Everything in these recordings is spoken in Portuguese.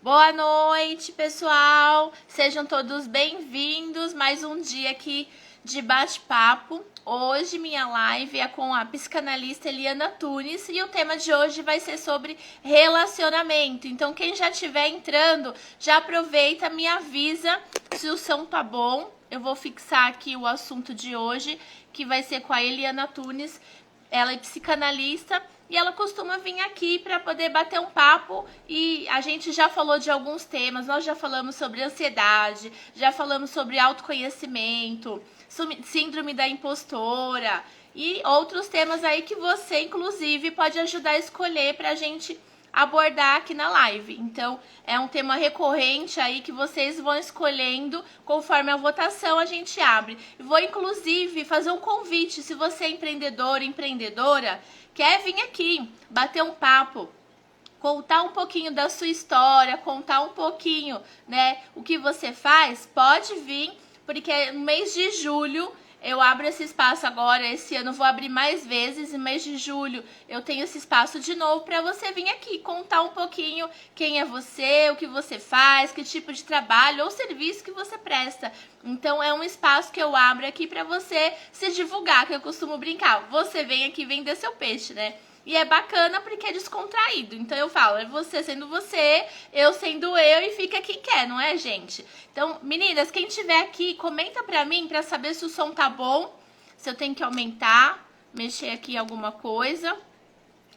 Boa noite, pessoal! Sejam todos bem-vindos. Mais um dia aqui de bate-papo. Hoje minha live é com a psicanalista Eliana Tunis e o tema de hoje vai ser sobre relacionamento. Então, quem já estiver entrando, já aproveita, me avisa se o som tá bom. Eu vou fixar aqui o assunto de hoje, que vai ser com a Eliana Tunis. Ela é psicanalista e ela costuma vir aqui para poder bater um papo, e a gente já falou de alguns temas. Nós já falamos sobre ansiedade, já falamos sobre autoconhecimento, síndrome da impostora e outros temas aí que você, inclusive, pode ajudar a escolher para a gente abordar aqui na live. Então, é um tema recorrente aí que vocês vão escolhendo conforme a votação a gente abre. Vou, inclusive, fazer um convite, se você é empreendedor, empreendedora, quer vir aqui, bater um papo, contar um pouquinho da sua história, contar um pouquinho, né, o que você faz, pode vir, porque no mês de julho eu abro esse espaço agora. Esse ano eu vou abrir mais vezes. No mês de julho eu tenho esse espaço de novo para você vir aqui contar um pouquinho quem é você, o que você faz, que tipo de trabalho ou serviço que você presta. Então é um espaço que eu abro aqui para você se divulgar, que eu costumo brincar. Você vem aqui vender seu peixe, né? E é bacana porque é descontraído. Então eu falo, é você sendo você, eu sendo eu, e fica quem quer, não é, gente? Então, meninas, quem tiver aqui, comenta pra mim pra saber se o som tá bom, se eu tenho que aumentar, mexer aqui em alguma coisa,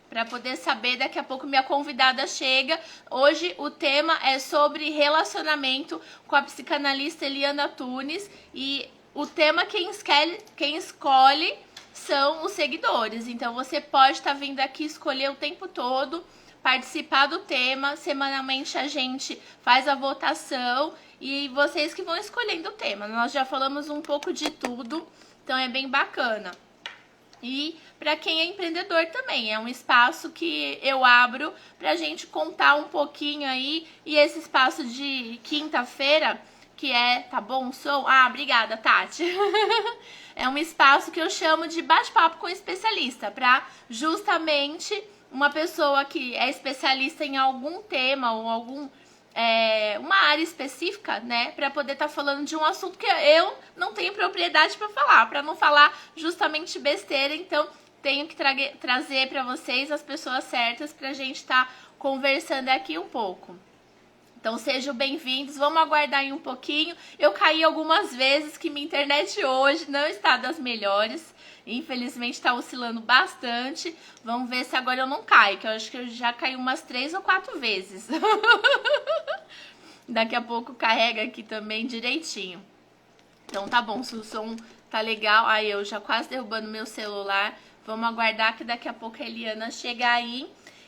pra poder saber. Daqui a pouco minha convidada chega. Hoje o tema é sobre relacionamento com a psicanalista Eliana Tunis. E o tema quem escolhe são os seguidores. Então você pode estar vindo aqui escolher o tempo todo, participar do tema. Semanalmente a gente faz a votação e vocês que vão escolhendo o tema. Nós já falamos um pouco de tudo, então é bem bacana. E para quem é empreendedor também, é um espaço que eu abro pra gente contar um pouquinho aí. E esse espaço de quinta-feira, que é Tá Bom Som? Ah, obrigada, Tati. É um espaço que eu chamo de bate-papo com especialista, para justamente uma pessoa que é especialista em algum tema ou uma área específica, né, para poder estar falando de um assunto que eu não tenho propriedade para não falar justamente besteira. Então tenho que trazer para vocês as pessoas certas para a gente estar conversando aqui um pouco. Então sejam bem-vindos, vamos aguardar aí um pouquinho. Eu caí algumas vezes, que minha internet hoje não está das melhores. Infelizmente está oscilando bastante. Vamos ver se agora eu não caio, que eu acho que eu já caí umas 3 ou 4 vezes. Daqui a pouco carrega aqui também direitinho. Então tá bom, se o som tá legal. Aí eu já quase derrubando meu celular. Vamos aguardar que daqui a pouco a Eliana chega aí.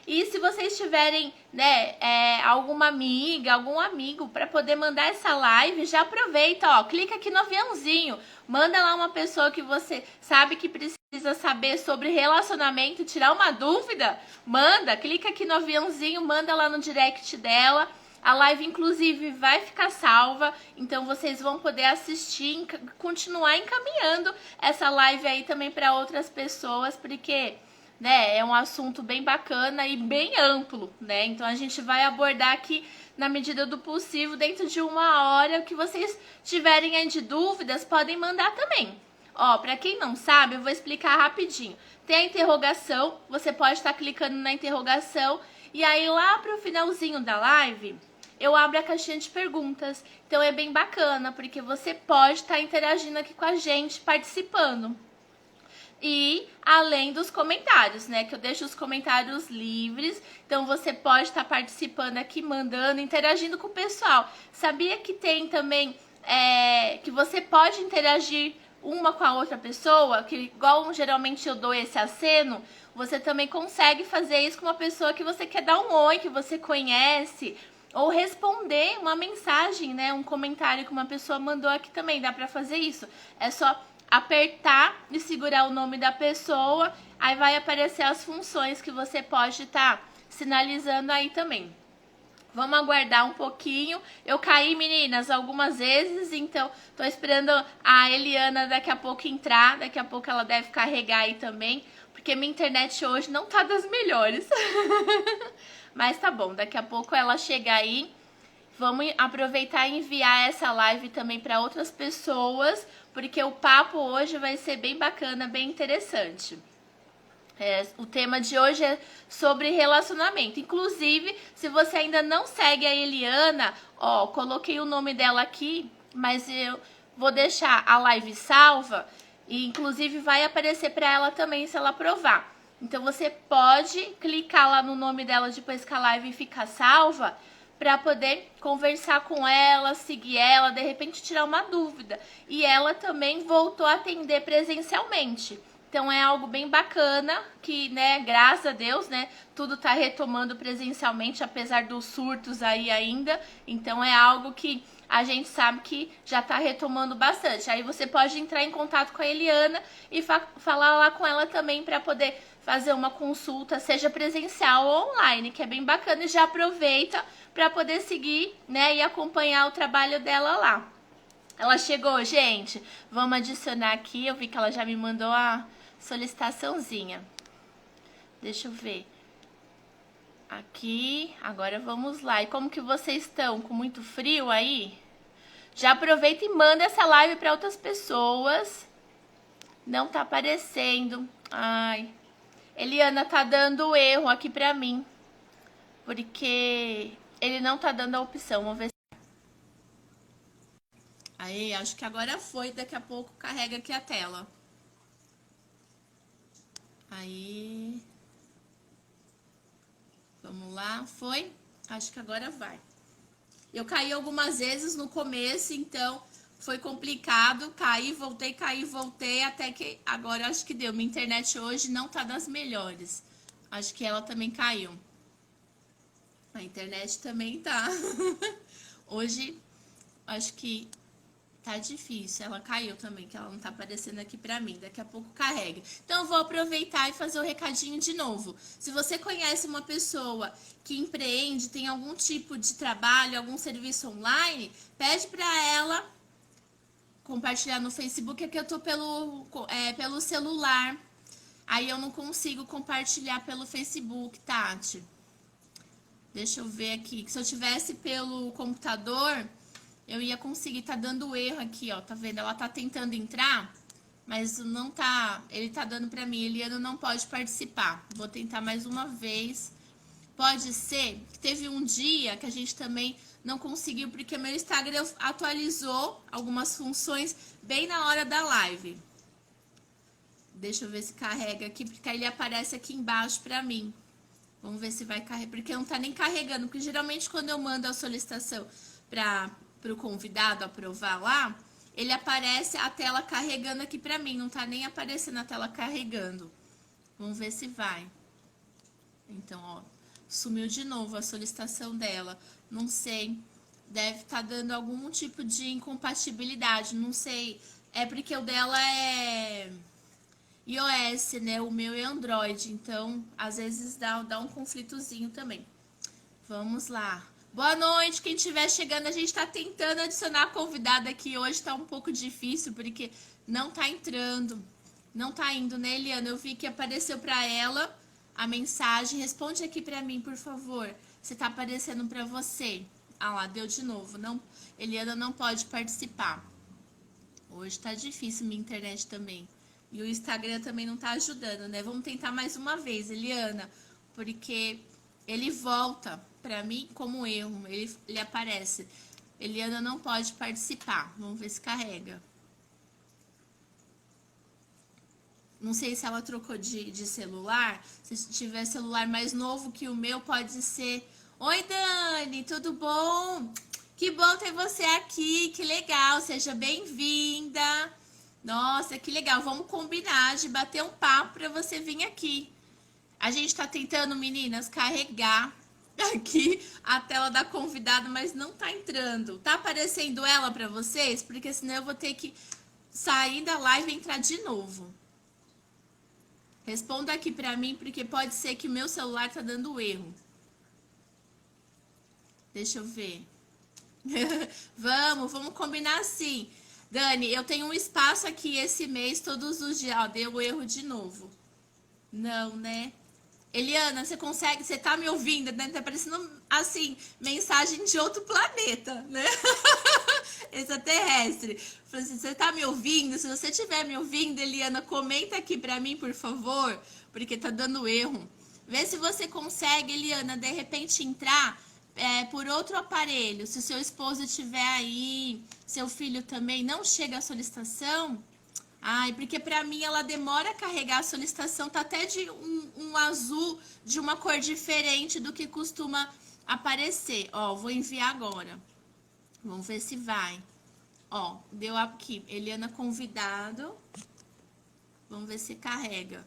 E se vocês tiverem, né, alguma amiga, algum amigo para poder mandar essa live, já aproveita, ó, clica aqui no aviãozinho, manda lá uma pessoa que você sabe que precisa saber sobre relacionamento, tirar uma dúvida, manda, clica aqui no aviãozinho, manda lá no direct dela. A live, inclusive, vai ficar salva, então vocês vão poder assistir, continuar encaminhando essa live aí também para outras pessoas, porque, né, é um assunto bem bacana e bem amplo, né? Então a gente vai abordar aqui na medida do possível, dentro de 1 hora. O que vocês tiverem aí de dúvidas, podem mandar também. Ó, pra quem não sabe, eu vou explicar rapidinho. Tem a interrogação, você pode estar clicando na interrogação e aí lá pro finalzinho da live eu abro a caixinha de perguntas. Então é bem bacana, porque você pode estar interagindo aqui com a gente, participando. E além dos comentários, né, que eu deixo os comentários livres, então você pode estar participando aqui, mandando, interagindo com o pessoal. Sabia que tem também, que você pode interagir uma com a outra pessoa, que igual geralmente eu dou esse aceno, você também consegue fazer isso com uma pessoa que você quer dar um oi, que você conhece, ou responder uma mensagem, né, um comentário que uma pessoa mandou aqui também, dá pra fazer isso. É só apertar e segurar o nome da pessoa, aí vai aparecer as funções que você pode estar sinalizando aí também. Vamos aguardar um pouquinho. Eu caí, meninas, algumas vezes, então tô esperando a Eliana daqui a pouco entrar, daqui a pouco ela deve carregar aí também, porque minha internet hoje não tá das melhores. Mas tá bom, daqui a pouco ela chega aí Vamos aproveitar e enviar essa live também para outras pessoas, porque o papo hoje vai ser bem bacana, bem interessante. O tema de hoje é sobre relacionamento. Inclusive, se você ainda não segue a Eliana, ó, coloquei o nome dela aqui, mas eu vou deixar a live salva e inclusive vai aparecer para ela também se ela aprovar. Então você pode clicar lá no nome dela depois que a live ficar salva para poder conversar com ela, seguir ela, de repente tirar uma dúvida. E ela também voltou a atender presencialmente. Então é algo bem bacana que, né, graças a Deus, né, tudo tá retomando presencialmente, apesar dos surtos aí ainda. Então é algo que a gente sabe que já tá retomando bastante. Aí você pode entrar em contato com a Eliana e falar lá com ela também para poder fazer uma consulta, seja presencial ou online, que é bem bacana, e já aproveita para poder seguir, né, e acompanhar o trabalho dela lá. Ela chegou, gente. Vamos adicionar aqui. Eu vi que ela já me mandou a solicitaçãozinha. Deixa eu ver. Aqui. Agora vamos lá. E como que vocês estão? Com muito frio aí? Já aproveita e manda essa live para outras pessoas. Não tá aparecendo. Ai. Eliana tá dando erro aqui pra mim. Porque ele não tá dando a opção. Vamos ver. Aí, acho que agora foi. Daqui a pouco carrega aqui a tela. Aí. Vamos lá. Foi? Acho que agora vai. Eu caí algumas vezes no começo, então foi complicado. Caí, voltei, até que agora acho que deu. Minha internet hoje não tá das melhores. Acho que ela também caiu. A internet também tá. Hoje, acho que tá difícil. Ela caiu também, que ela não tá aparecendo aqui pra mim. Daqui a pouco carrega. Então, eu vou aproveitar e fazer o recadinho de novo. Se você conhece uma pessoa que empreende, tem algum tipo de trabalho, algum serviço online, pede pra ela compartilhar no Facebook. Aqui eu tô pelo celular. Aí eu não consigo compartilhar pelo Facebook, Tati. Deixa eu ver aqui. Se eu tivesse pelo computador, eu ia conseguir. Tá dando erro aqui, ó. Tá vendo? Ela tá tentando entrar, mas não tá. Ele tá dando pra mim. Eliana não pode participar. Vou tentar mais uma vez. Pode ser que teve um dia que a gente também não conseguiu, porque meu Instagram atualizou algumas funções bem na hora da live. Deixa eu ver se carrega aqui, porque aí ele aparece aqui embaixo pra mim. Vamos ver se vai carregar, porque não tá nem carregando, porque geralmente quando eu mando a solicitação para o convidado aprovar lá, ele aparece a tela carregando aqui pra mim, não tá nem aparecendo a tela carregando. Vamos ver se vai. Então, ó, sumiu de novo a solicitação dela. Não sei, deve estar dando algum tipo de incompatibilidade, não sei. É porque o dela é iOS, né? O meu é Android, então às vezes dá um conflitozinho também. Vamos lá. Boa noite, quem estiver chegando, a gente tá tentando adicionar a convidada aqui. Hoje tá um pouco difícil, porque não tá entrando. Não tá indo, né, Eliana? Eu vi que apareceu pra ela a mensagem. Responde aqui pra mim, por favor. Se tá aparecendo pra você. Ah lá, deu de novo. Não, Eliana não pode participar. Hoje tá difícil minha internet também. E o Instagram também não tá ajudando, né? Vamos tentar mais uma vez, Eliana. Porque ele volta pra mim como erro. Ele aparece. Eliana não pode participar. Vamos ver se carrega. Não sei se ela trocou de celular. Se tiver celular mais novo que o meu, pode ser... Oi, Dani, tudo bom? Que bom ter você aqui, que legal. Seja bem-vinda. Nossa, que legal. Vamos combinar de bater um papo para você vir aqui. A gente tá tentando, meninas, carregar aqui a tela da convidada, mas não tá entrando. Tá aparecendo ela para vocês? Porque senão eu vou ter que sair da live e entrar de novo. Responda aqui para mim, porque pode ser que o meu celular tá dando erro. Deixa eu ver. Vamos combinar assim. Dani, eu tenho um espaço aqui esse mês, todos os dias. Ó, deu erro de novo. Não, né? Eliana, você consegue, você tá me ouvindo, né? Tá parecendo, assim, mensagem de outro planeta, né? Extraterrestre. Falei assim, você tá me ouvindo? Se você estiver me ouvindo, Eliana, comenta aqui pra mim, por favor, porque tá dando erro. Vê se você consegue, Eliana, de repente entrar por outro aparelho. Se o seu esposo estiver aí, seu filho também, não chega a solicitação. Ai, porque pra mim ela demora a carregar a solicitação, tá até de um azul de uma cor diferente do que costuma aparecer. Ó, vou enviar agora. Vamos ver se vai. Ó, deu aqui. Eliana convidado. Vamos ver se carrega.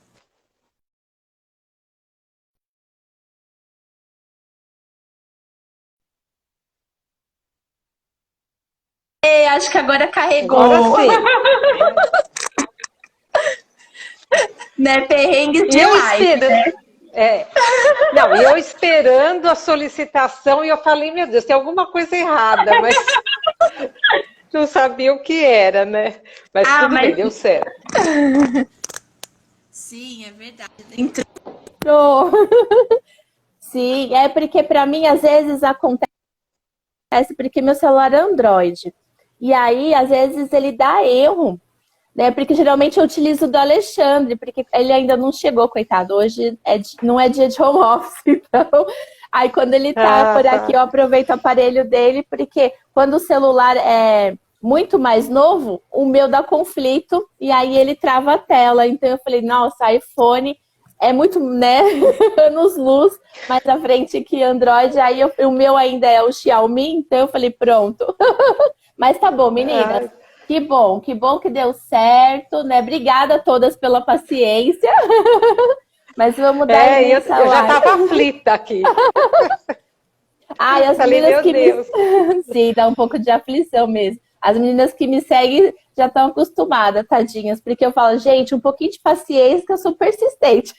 Acho que agora carregou. Agora sim. Né? Perrengues E eu demais, né? Não, e eu esperando a solicitação e eu falei, meu Deus, tem alguma coisa errada, mas não sabia o que era, né? Mas tudo bem, deu certo. Sim, é verdade. Entrou. Sim, é porque para mim às vezes acontece porque meu celular é Android. E aí, às vezes, ele dá erro, né? Porque geralmente eu utilizo o do Alexandre, porque ele ainda não chegou, coitado. Hoje não é dia de home office, então. Aí, quando ele tá por aqui, eu aproveito o aparelho dele, porque quando o celular é muito mais novo, o meu dá conflito e aí ele trava a tela. Então, eu falei, nossa, iPhone é muito, né, anos-luz mais à frente que Android. Aí o meu ainda é o Xiaomi, então eu falei, pronto. Mas tá bom, meninas. Que bom que deu certo, né? Obrigada a todas pela paciência. Mas vamos dar início eu já estava aflita aqui. Ai, as falei, meninas meu que Deus. Sim, dá um pouco de aflição mesmo. As meninas que me seguem já estão acostumadas, tadinhas, porque eu falo, gente, um pouquinho de paciência que eu sou persistente.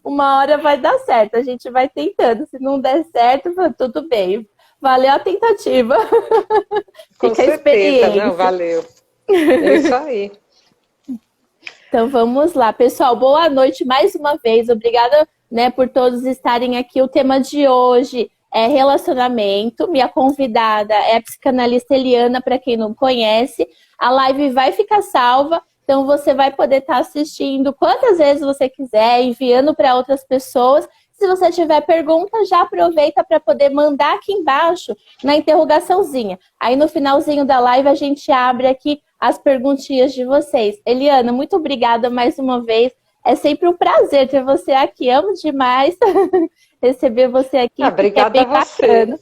Uma hora vai dar certo, a gente vai tentando. Se não der certo, tudo bem. Valeu a tentativa. Com certeza, não, valeu. É isso aí. Então vamos lá, pessoal. Boa noite mais uma vez. Obrigada, né, por todos estarem aqui. O tema de hoje é relacionamento. Minha convidada é a psicanalista Eliana, para quem não conhece. A live vai ficar salva, então você vai poder estar assistindo quantas vezes você quiser, enviando para outras pessoas. Se você tiver pergunta, já aproveita para poder mandar aqui embaixo na interrogaçãozinha. Aí no finalzinho da live a gente abre aqui as perguntinhas de vocês. Eliana, muito obrigada mais uma vez. É sempre um prazer ter você aqui. Amo demais receber você aqui. Obrigada a você.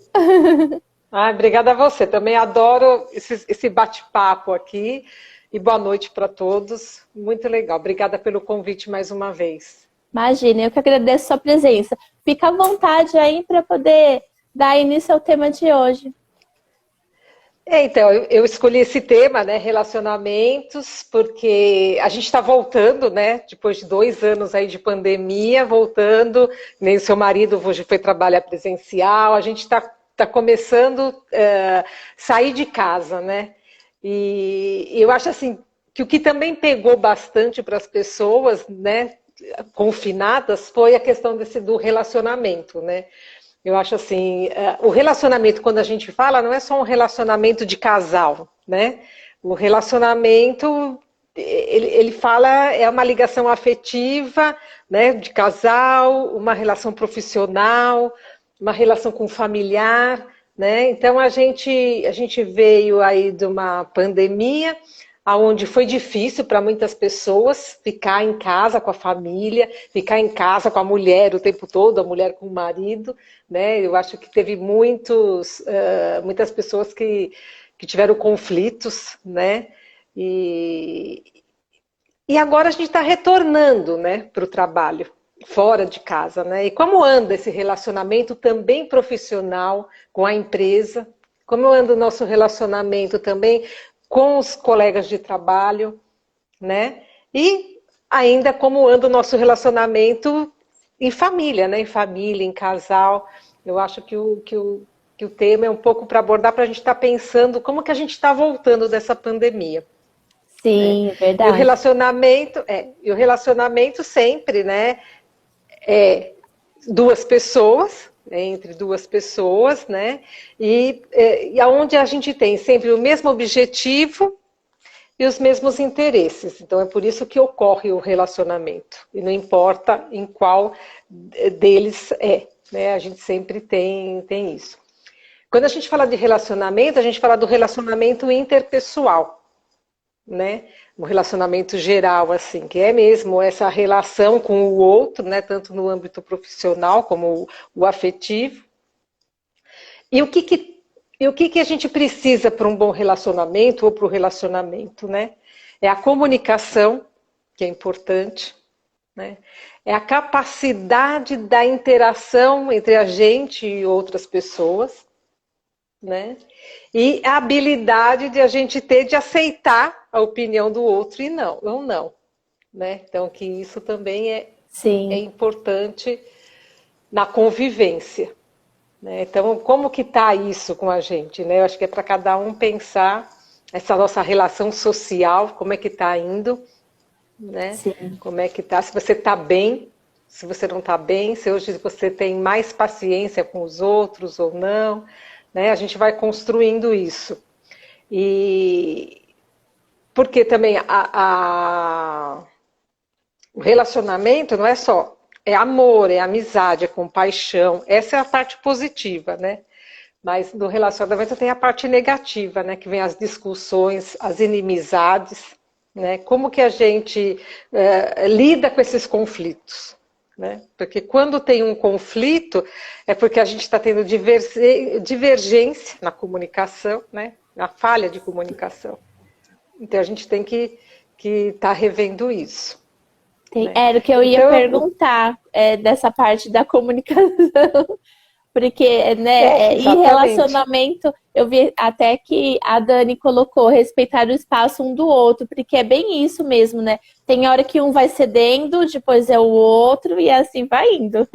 Obrigada a você. Também adoro esse bate-papo aqui. E boa noite para todos. Muito legal. Obrigada pelo convite mais uma vez. Imagina, eu que agradeço a sua presença. Fica à vontade aí para poder dar início ao tema de hoje. Então, eu escolhi esse tema, né, relacionamentos, porque a gente está voltando, né, depois de 2 anos aí de pandemia, voltando, nem o seu marido hoje foi trabalhar presencial, a gente está começando a sair de casa, né, e eu acho assim, que o que também pegou bastante para as pessoas, né, confinadas, foi a questão do relacionamento, né. Eu acho assim, o relacionamento, quando a gente fala, não é só um relacionamento de casal, né? O relacionamento, ele fala, é uma ligação afetiva, né, de casal, uma relação profissional, uma relação com familiar, né? Então a gente veio aí de uma pandemia, onde foi difícil para muitas pessoas ficar em casa com a família, ficar em casa com a mulher o tempo todo, a mulher com o marido, né? Eu acho que teve muitas pessoas que tiveram conflitos, né? E agora a gente está retornando, né, para o trabalho, fora de casa, né? E como anda esse relacionamento também profissional com a empresa? Como anda o nosso relacionamento também com os colegas de trabalho, né? E ainda como anda o nosso relacionamento em família, né? Em família, em casal. Eu acho que o tema é um pouco para abordar, para a gente estar pensando como que a gente está voltando dessa pandemia. Sim, né? Verdade. E o relacionamento sempre, né? é duas pessoas, entre duas pessoas, né? E aonde a gente tem sempre o mesmo objetivo e os mesmos interesses. Então é por isso que ocorre o relacionamento. E não importa em qual deles é, né? A gente sempre tem isso. Quando a gente fala de relacionamento, a gente fala do relacionamento interpessoal, né? Um relacionamento geral, assim, que é mesmo essa relação com o outro, né? Tanto no âmbito profissional como o afetivo. E o que a gente precisa para um bom relacionamento ou para o relacionamento, né? É a comunicação, que é importante, né? É a capacidade da interação entre a gente e outras pessoas, né? E a habilidade de a gente ter de aceitar a opinião do outro e não, ou não, né? Então que isso também é Sim. importante na convivência, né? Então como que está isso com a gente, né? Eu acho que é para cada um pensar essa nossa relação social, como é que está indo, né? Sim. Como é que está, se você está bem, se você não está bem, se hoje você tem mais paciência com os outros ou não, né? A gente vai construindo isso. E porque também o relacionamento não é só, é amor, é amizade, é compaixão, essa é a parte positiva, né? Mas no relacionamento tem a parte negativa, né? Que vem as discussões, as inimizades, né? Como que a gente lida com esses conflitos, né? Porque quando tem um conflito é porque a gente está tendo divergência na comunicação, né? Na falha de comunicação. Então a gente tem que estar revendo isso. Né? Era o que eu ia então, perguntar dessa parte da comunicação. Porque, né, e relacionamento, eu vi até que a Dani colocou respeitar o espaço um do outro, porque é bem isso mesmo, né? Tem hora que um vai cedendo, depois é o outro, e assim vai indo.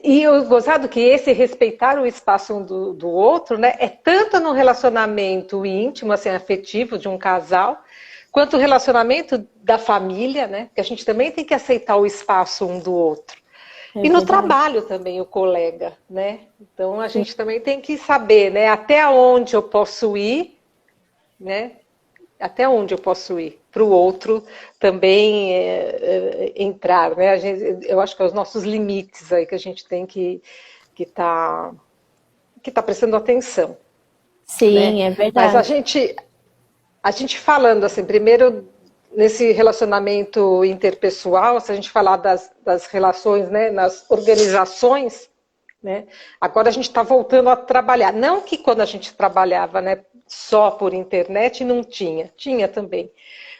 E o gozado que esse respeitar o espaço um do outro, né, é tanto no relacionamento íntimo, assim, afetivo de um casal, quanto o relacionamento da família, né? Que a gente também tem que aceitar o espaço um do outro. E no trabalho também, o colega, né? Então a gente também tem que saber, né? Até onde eu posso ir, né? Até onde eu posso ir para o outro também entrar, né? Eu acho que é os nossos limites aí que a gente tem que tá prestando atenção. Sim, né? é verdade. Mas a gente falando assim, primeiro nesse relacionamento interpessoal, se a gente falar das relações, né, nas organizações, né, agora a gente está voltando a trabalhar. Não que quando a gente trabalhava, né, só por internet não tinha também.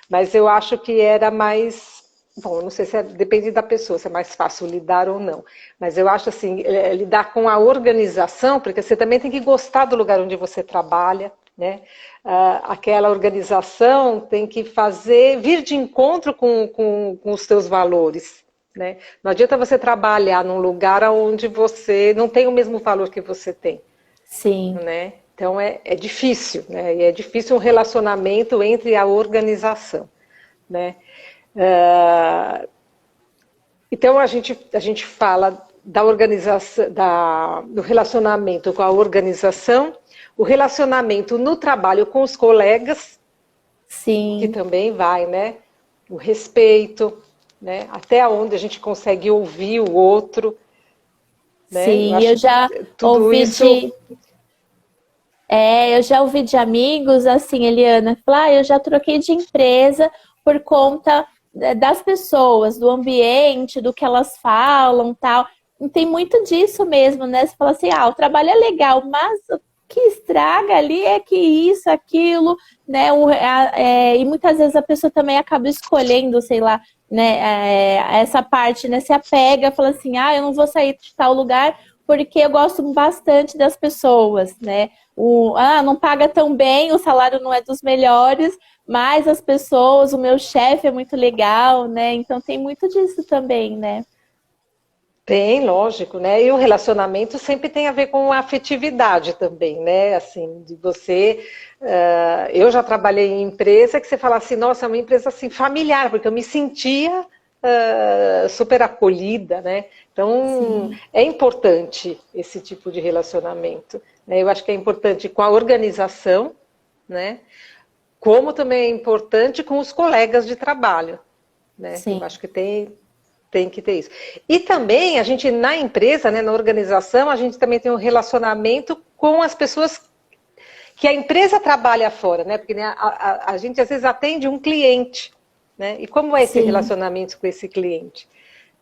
Mas eu acho que era mais, bom, não sei se depende da pessoa, se é mais fácil lidar ou não. Mas eu acho assim, lidar com a organização, porque você também tem que gostar do lugar onde você trabalha, né? Aquela organização tem que vir de encontro com os seus valores. Né? Não adianta você trabalhar num lugar onde você não tem o mesmo valor que você tem. Sim. Né? Então é difícil, né? E é difícil um relacionamento entre a organização. Né? Então a gente fala da organização, do relacionamento com a organização, o relacionamento no trabalho com os colegas, Sim. que também vai, né? O respeito, né? Até onde a gente consegue ouvir o outro. Né? Sim, eu já ouvi eu já ouvi de amigos, assim, Eliana, falar, eu já troquei de empresa por conta das pessoas, do ambiente, do que elas falam, tal. E tem muito disso mesmo, né? Você fala assim, o trabalho é legal, mas o que estraga ali é que isso, aquilo, né? E muitas vezes a pessoa também acaba escolhendo, sei lá, né? Essa parte, né? Se apega, fala assim, eu não vou sair de tal lugar porque eu gosto bastante das pessoas, né? Não paga tão bem, o salário não é dos melhores, mas as pessoas, o meu chefe é muito legal, né? Então tem muito disso também, né? Tem, lógico, né? E o relacionamento sempre tem a ver com a afetividade também, né? Assim, de você... eu já trabalhei em empresa que você fala assim, nossa, é uma empresa assim, familiar, porque eu me sentia super acolhida, né? Então, é importante esse tipo de relacionamento, né? Eu acho que é importante com a organização, né? Como também é importante com os colegas de trabalho, né? Eu acho que tem que ter isso. E também, a gente, na empresa, né, na organização, a gente também tem um relacionamento com as pessoas que a empresa trabalha fora, né? Porque, né, a gente, às vezes, atende um cliente, né? E como é esse relacionamento com esse cliente?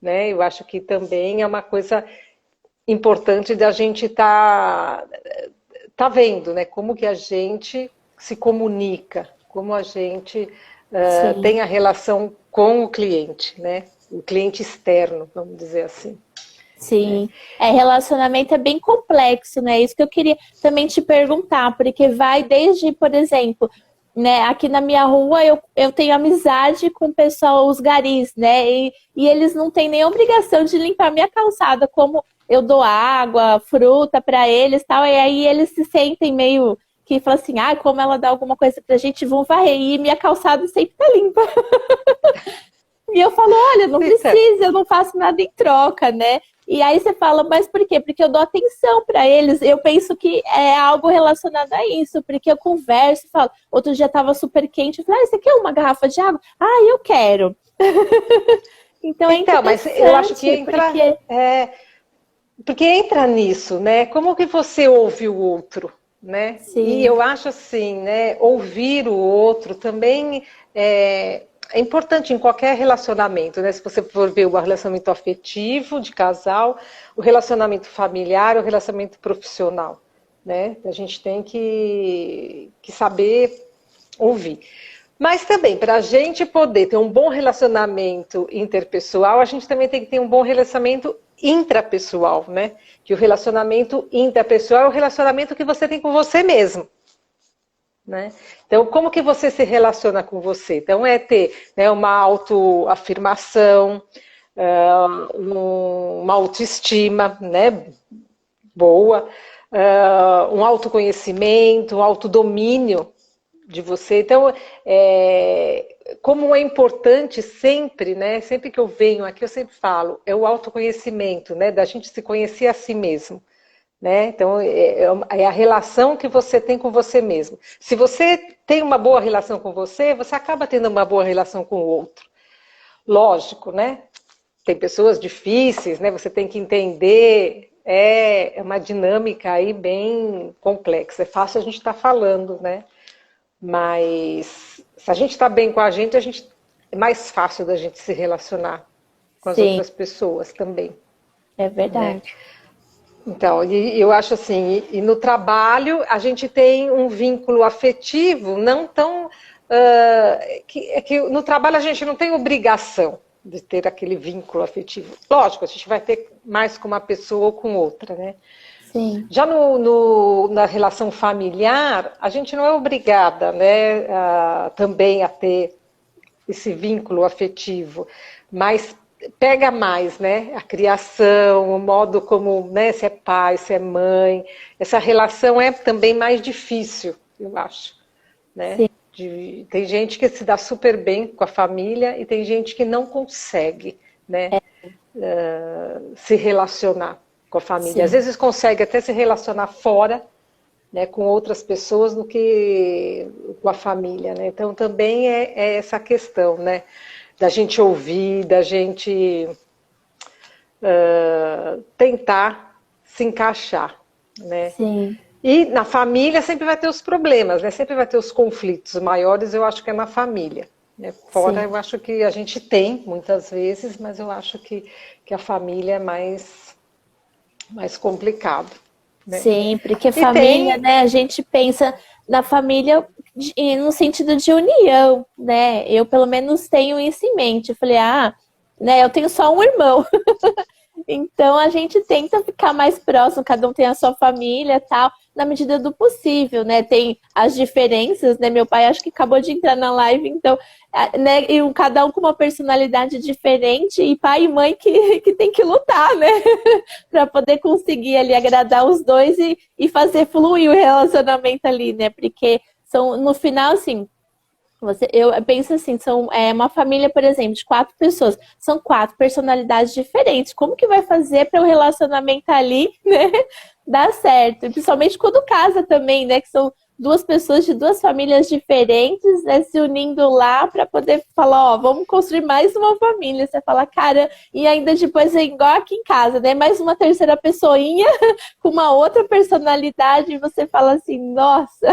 Né? Eu acho que também é uma coisa importante da gente tá vendo, né? Como que a gente se comunica, como a gente tem a relação com o cliente, né? O cliente externo, vamos dizer assim. Sim, relacionamento é bem complexo, né? Isso que eu queria também te perguntar, porque vai desde, por exemplo, né, aqui na minha rua eu tenho amizade com o pessoal, os garis, né? E eles não têm nem obrigação de limpar minha calçada, como eu dou água, fruta para eles, tal, e aí eles se sentem meio que falam assim, como ela dá alguma coisa pra gente, vão varrer, e minha calçada sempre tá limpa. E eu falo, olha, não precisa, eu não faço nada em troca, né? E aí você fala, mas por quê? Porque eu dou atenção para eles. Eu penso que é algo relacionado a isso, porque eu converso, falo. Outro dia tava super quente, eu falei, você quer uma garrafa de água? Eu quero. Então, mas eu acho que entra, porque entra nisso, né? Como que você ouve o outro, né? E eu acho assim, né? Ouvir o outro também é importante em qualquer relacionamento, né? Se você for ver o relacionamento afetivo de casal, o relacionamento familiar, o relacionamento profissional, né? A gente tem que saber ouvir. Mas também, para a gente poder ter um bom relacionamento interpessoal, a gente também tem que ter um bom relacionamento intrapessoal, né? Que o relacionamento intrapessoal é o relacionamento que você tem com você mesmo. Né? Então, como que você se relaciona com você? Então, é ter, né, uma autoafirmação, uma autoestima, né, boa, um autoconhecimento, um autodomínio de você. Então, como é importante sempre, né, sempre que eu venho aqui, eu sempre falo, é o autoconhecimento, né, da gente se conhecer a si mesmo. Né? Então, é a relação que você tem com você mesmo. Se você tem uma boa relação com você, você acaba tendo uma boa relação com o outro. Lógico, né? Tem pessoas difíceis, né? Você tem que entender. É uma dinâmica aí bem complexa. É fácil a gente estar falando, né? Mas se a gente está bem com a gente, é mais fácil da gente se relacionar com as outras pessoas também. É verdade. Né? Então, eu acho assim, e no trabalho a gente tem um vínculo afetivo não tão... que no trabalho a gente não tem obrigação de ter aquele vínculo afetivo. Lógico, a gente vai ter mais com uma pessoa ou com outra, né? Sim. Já na relação familiar, a gente não é obrigada, né, também a ter esse vínculo afetivo, mas pega mais, né? A criação, o modo como, né, se é pai, se é mãe. Essa relação é também mais difícil, eu acho. Né? Tem gente que se dá super bem com a família e tem gente que não consegue, né, se relacionar com a família. Sim. Às vezes consegue até se relacionar fora, né, com outras pessoas do que com a família. Né? Então também é essa questão, né? Da gente ouvir, da gente tentar se encaixar, né? Sim. E na família sempre vai ter os problemas, né? Sempre vai ter os conflitos maiores, eu acho que é na família. Né? Fora, eu acho que a gente tem, muitas vezes, mas eu acho que a família é mais complicado. Né? Sim, porque família, né? A gente pensa na família no sentido de união, né? Eu, pelo menos, tenho isso em mente. Eu falei, né? Eu tenho só um irmão. Então, a gente tenta ficar mais próximo, cada um tem a sua família e tal, na medida do possível, né? Tem as diferenças, né? Meu pai acho que acabou de entrar na live, então, né? E cada um com uma personalidade diferente, e pai e mãe que tem que lutar, né? Para poder conseguir ali agradar os dois e fazer fluir o relacionamento ali, né? Porque no final, assim, Eu penso assim, são uma família, por exemplo, de 4 pessoas, são 4 personalidades diferentes. Como que vai fazer para o relacionamento ali, né, dar certo? E principalmente quando casa também, né, que são 2 pessoas de 2 famílias diferentes, né, se unindo lá para poder falar, ó, vamos construir mais uma família. Você fala, cara, e ainda depois é igual aqui em casa, né, mais uma terceira pessoinha com uma outra personalidade, e você fala assim, nossa.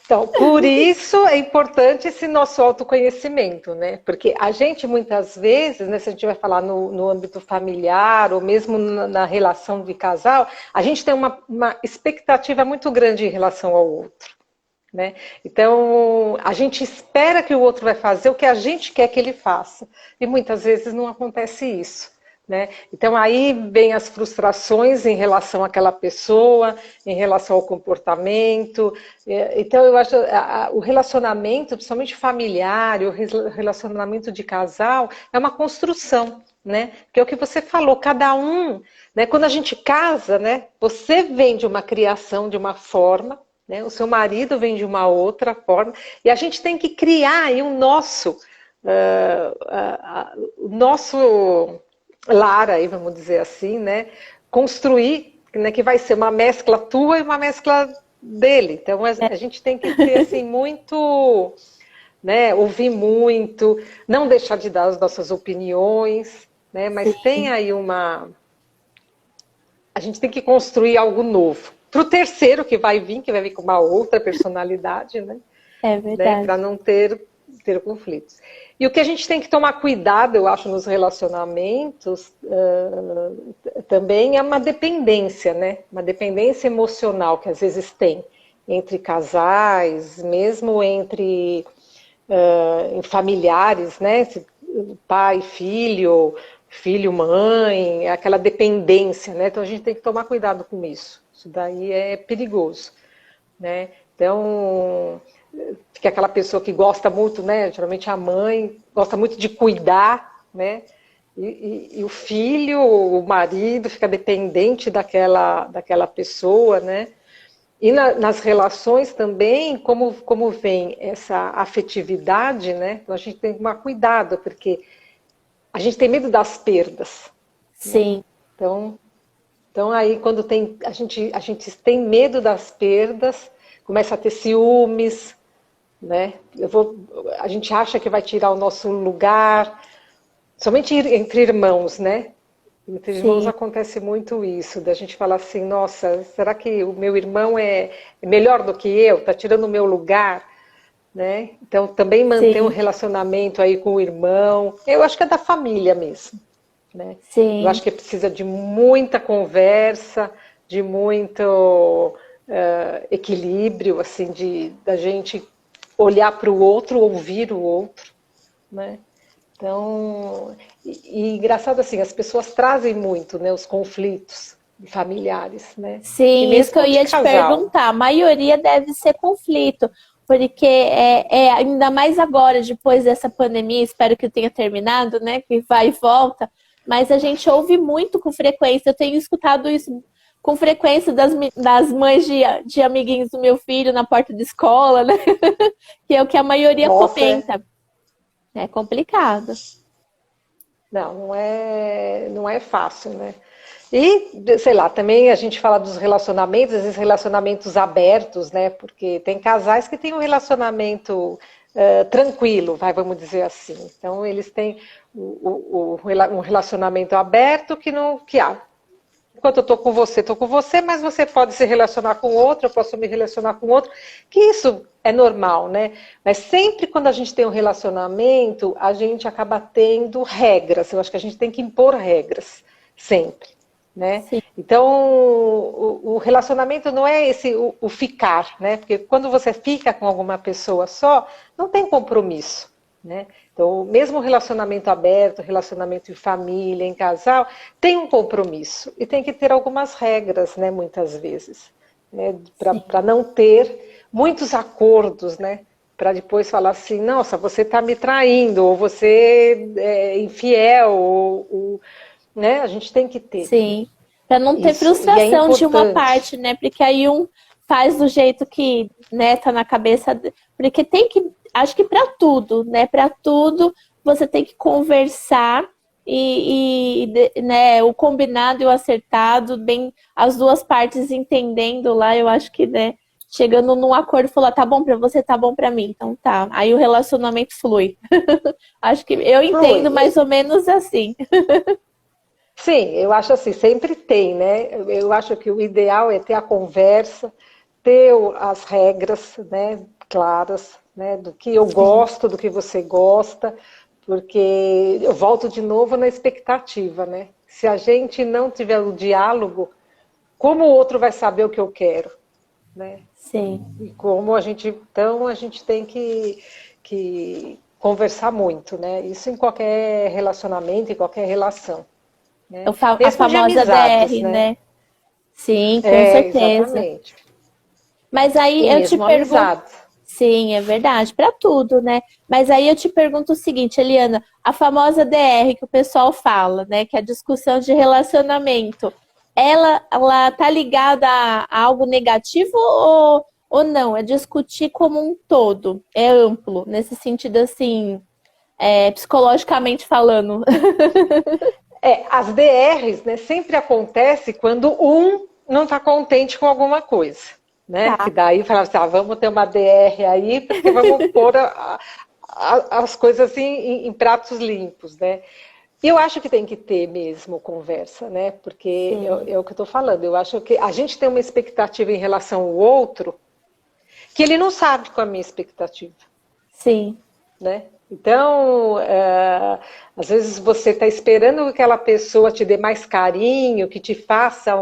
Então, por isso é importante esse nosso autoconhecimento, né? Porque a gente, muitas vezes, né, se a gente vai falar no âmbito familiar ou mesmo na relação de casal, a gente tem uma expectativa muito grande em relação ao outro, né? Então, a gente espera que o outro vai fazer o que a gente quer que ele faça. E muitas vezes não acontece isso. Né? Então aí vem as frustrações em relação àquela pessoa, em relação ao comportamento. Então eu acho o relacionamento, principalmente familiar, o relacionamento de casal, é uma construção, né? Que é o que você falou, cada um, né? Quando a gente casa, né? Você vem de uma criação de uma forma, né? O seu marido vem de uma outra forma, e a gente tem que criar aí o nosso lar, aí, vamos dizer assim, né? Construir, né, que vai ser uma mescla tua e uma mescla dele. Então a gente tem que ter assim muito, né, ouvir muito, não deixar de dar as nossas opiniões, né? Mas tem aí a gente tem que construir algo novo. Para o terceiro que vai vir com uma outra personalidade, né? É verdade. Para não ter conflitos. E o que a gente tem que tomar cuidado, eu acho, nos relacionamentos, também é uma dependência, né? Uma dependência emocional que às vezes tem entre casais, mesmo entre familiares, né? Pai, filho, filho, mãe, aquela dependência, né? Então a gente tem que tomar cuidado com isso. Isso daí é perigoso, né? Então fica aquela pessoa que gosta muito, né? Geralmente a mãe gosta muito de cuidar, né? E o filho, o marido fica dependente daquela pessoa, né? E nas relações também, como vem essa afetividade, né? Então a gente tem que tomar cuidado, porque a gente tem medo das perdas. Sim. Né? Então aí quando a gente tem medo das perdas, começa a ter ciúmes, né? A gente acha que vai tirar o nosso lugar, somente entre irmãos, né? Entre irmãos acontece muito isso, da gente falar assim, nossa, será que o meu irmão é melhor do que eu? Está tirando o meu lugar? Né? Então também manter um relacionamento aí com o irmão, eu acho que é da família mesmo. Né? Eu acho que precisa de muita conversa, de muito equilíbrio, assim, da gente olhar para o outro, ouvir o outro, né? Então, engraçado assim, as pessoas trazem muito, né, os conflitos familiares, né? Sim, isso que eu ia te perguntar. A maioria deve ser conflito, porque ainda mais agora, depois dessa pandemia, espero que tenha terminado, né? Que vai e volta, mas a gente ouve muito com frequência. Eu tenho escutado isso com frequência das mães de amiguinhos do meu filho na porta da escola, né? Que é o que a maioria comenta. É complicado. Não é fácil, né? E, sei lá, também a gente fala dos relacionamentos, esses relacionamentos abertos, né? Porque tem casais que têm um relacionamento tranquilo, vamos dizer assim. Então, eles têm um relacionamento aberto enquanto eu estou com você, mas você pode se relacionar com outro, eu posso me relacionar com outro, que isso é normal, né? Mas sempre quando a gente tem um relacionamento, a gente acaba tendo regras. Eu acho que a gente tem que impor regras, sempre, né? Sim. Então, o relacionamento não é o ficar, né? Porque quando você fica com alguma pessoa só, não tem compromisso, né? Então, mesmo relacionamento aberto, relacionamento em família, em casal, tem um compromisso e tem que ter algumas regras, né, muitas vezes, né, para não ter muitos acordos, né, para depois falar assim, nossa, você está me traindo, ou você é infiel, né, a gente tem que ter. Sim, para não ter frustração de uma parte, né, porque aí um faz do jeito que, né, tá na cabeça. Porque tem que, acho que para tudo, né? Para tudo você tem que conversar né, o combinado e o acertado, bem, as duas partes entendendo lá, eu acho que, né, chegando num acordo, falar, tá bom pra você, tá bom pra mim, então tá. Aí o relacionamento flui. Acho que eu entendo Flui. mais ou menos assim. Sim, eu acho assim, sempre tem, né? Eu acho que o ideal é ter a conversa, ter as regras, né, claras, né, do que eu Sim, gosto, do que você gosta, porque eu volto de novo na expectativa, né? Se a gente não tiver o diálogo, como o outro vai saber o que eu quero, né? sim. E como a gente, então, a gente tem que conversar muito, né? Isso em qualquer relacionamento, em qualquer relação, né? A Mesmo de famosa amizades, DR, né? né? Sim, com É, certeza. exatamente. Mas aí E eu te mesmo pergunto, amizades. sim, é verdade, para tudo, né? Mas aí eu te pergunto o seguinte, Eliana, a famosa DR que o pessoal fala, né, que é a discussão de relacionamento, ela tá ligada a algo negativo ou não? É discutir como um todo, é amplo, nesse sentido assim, psicologicamente falando. As DRs, né, sempre acontece quando um não está contente com alguma coisa, né? Que Tá, daí fala assim, vamos ter uma DR aí, porque vamos pôr as coisas em pratos limpos, né? E eu acho que tem que ter mesmo conversa, né? Porque sim, é o que eu estou falando. Eu acho que a gente tem uma expectativa em relação ao outro que ele não sabe qual é a minha expectativa, sim, né? Então, às vezes você está esperando que aquela pessoa te dê mais carinho, que te faça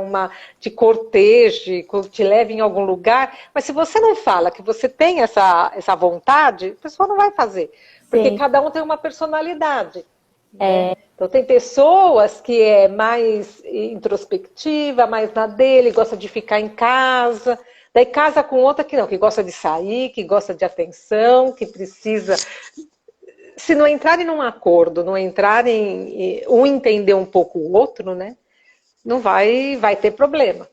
te corteje, que te leve em algum lugar, mas se você não fala que você tem essa vontade, a pessoa não vai fazer, porque sim, cada um tem uma personalidade, né? é, Então tem pessoas que é mais introspectiva, mais na dele, gosta de ficar em casa, daí casa com outra que não, que gosta de sair, que gosta de atenção, que precisa se não entrarem num acordo, não entrarem um entender um pouco o outro, né? Não vai ter problema.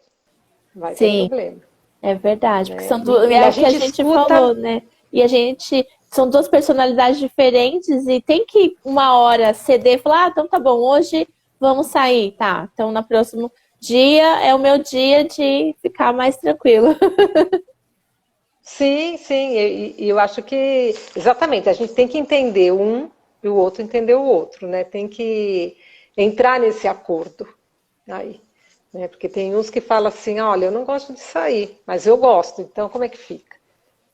Vai ter sim. problema. É verdade, porque Né? são E é a o que a gente gente escuta. falou, né? E a gente são duas personalidades diferentes e tem que uma hora ceder e falar, então tá bom, hoje vamos sair, tá? Então no próximo dia é o meu dia de ficar mais tranquilo. Sim, sim. E eu acho que exatamente a gente tem que entender um e o outro entender o outro, né? Tem que entrar nesse acordo aí. Né? Porque tem uns que falam assim, olha, eu não gosto de sair, mas eu gosto, então como é que fica?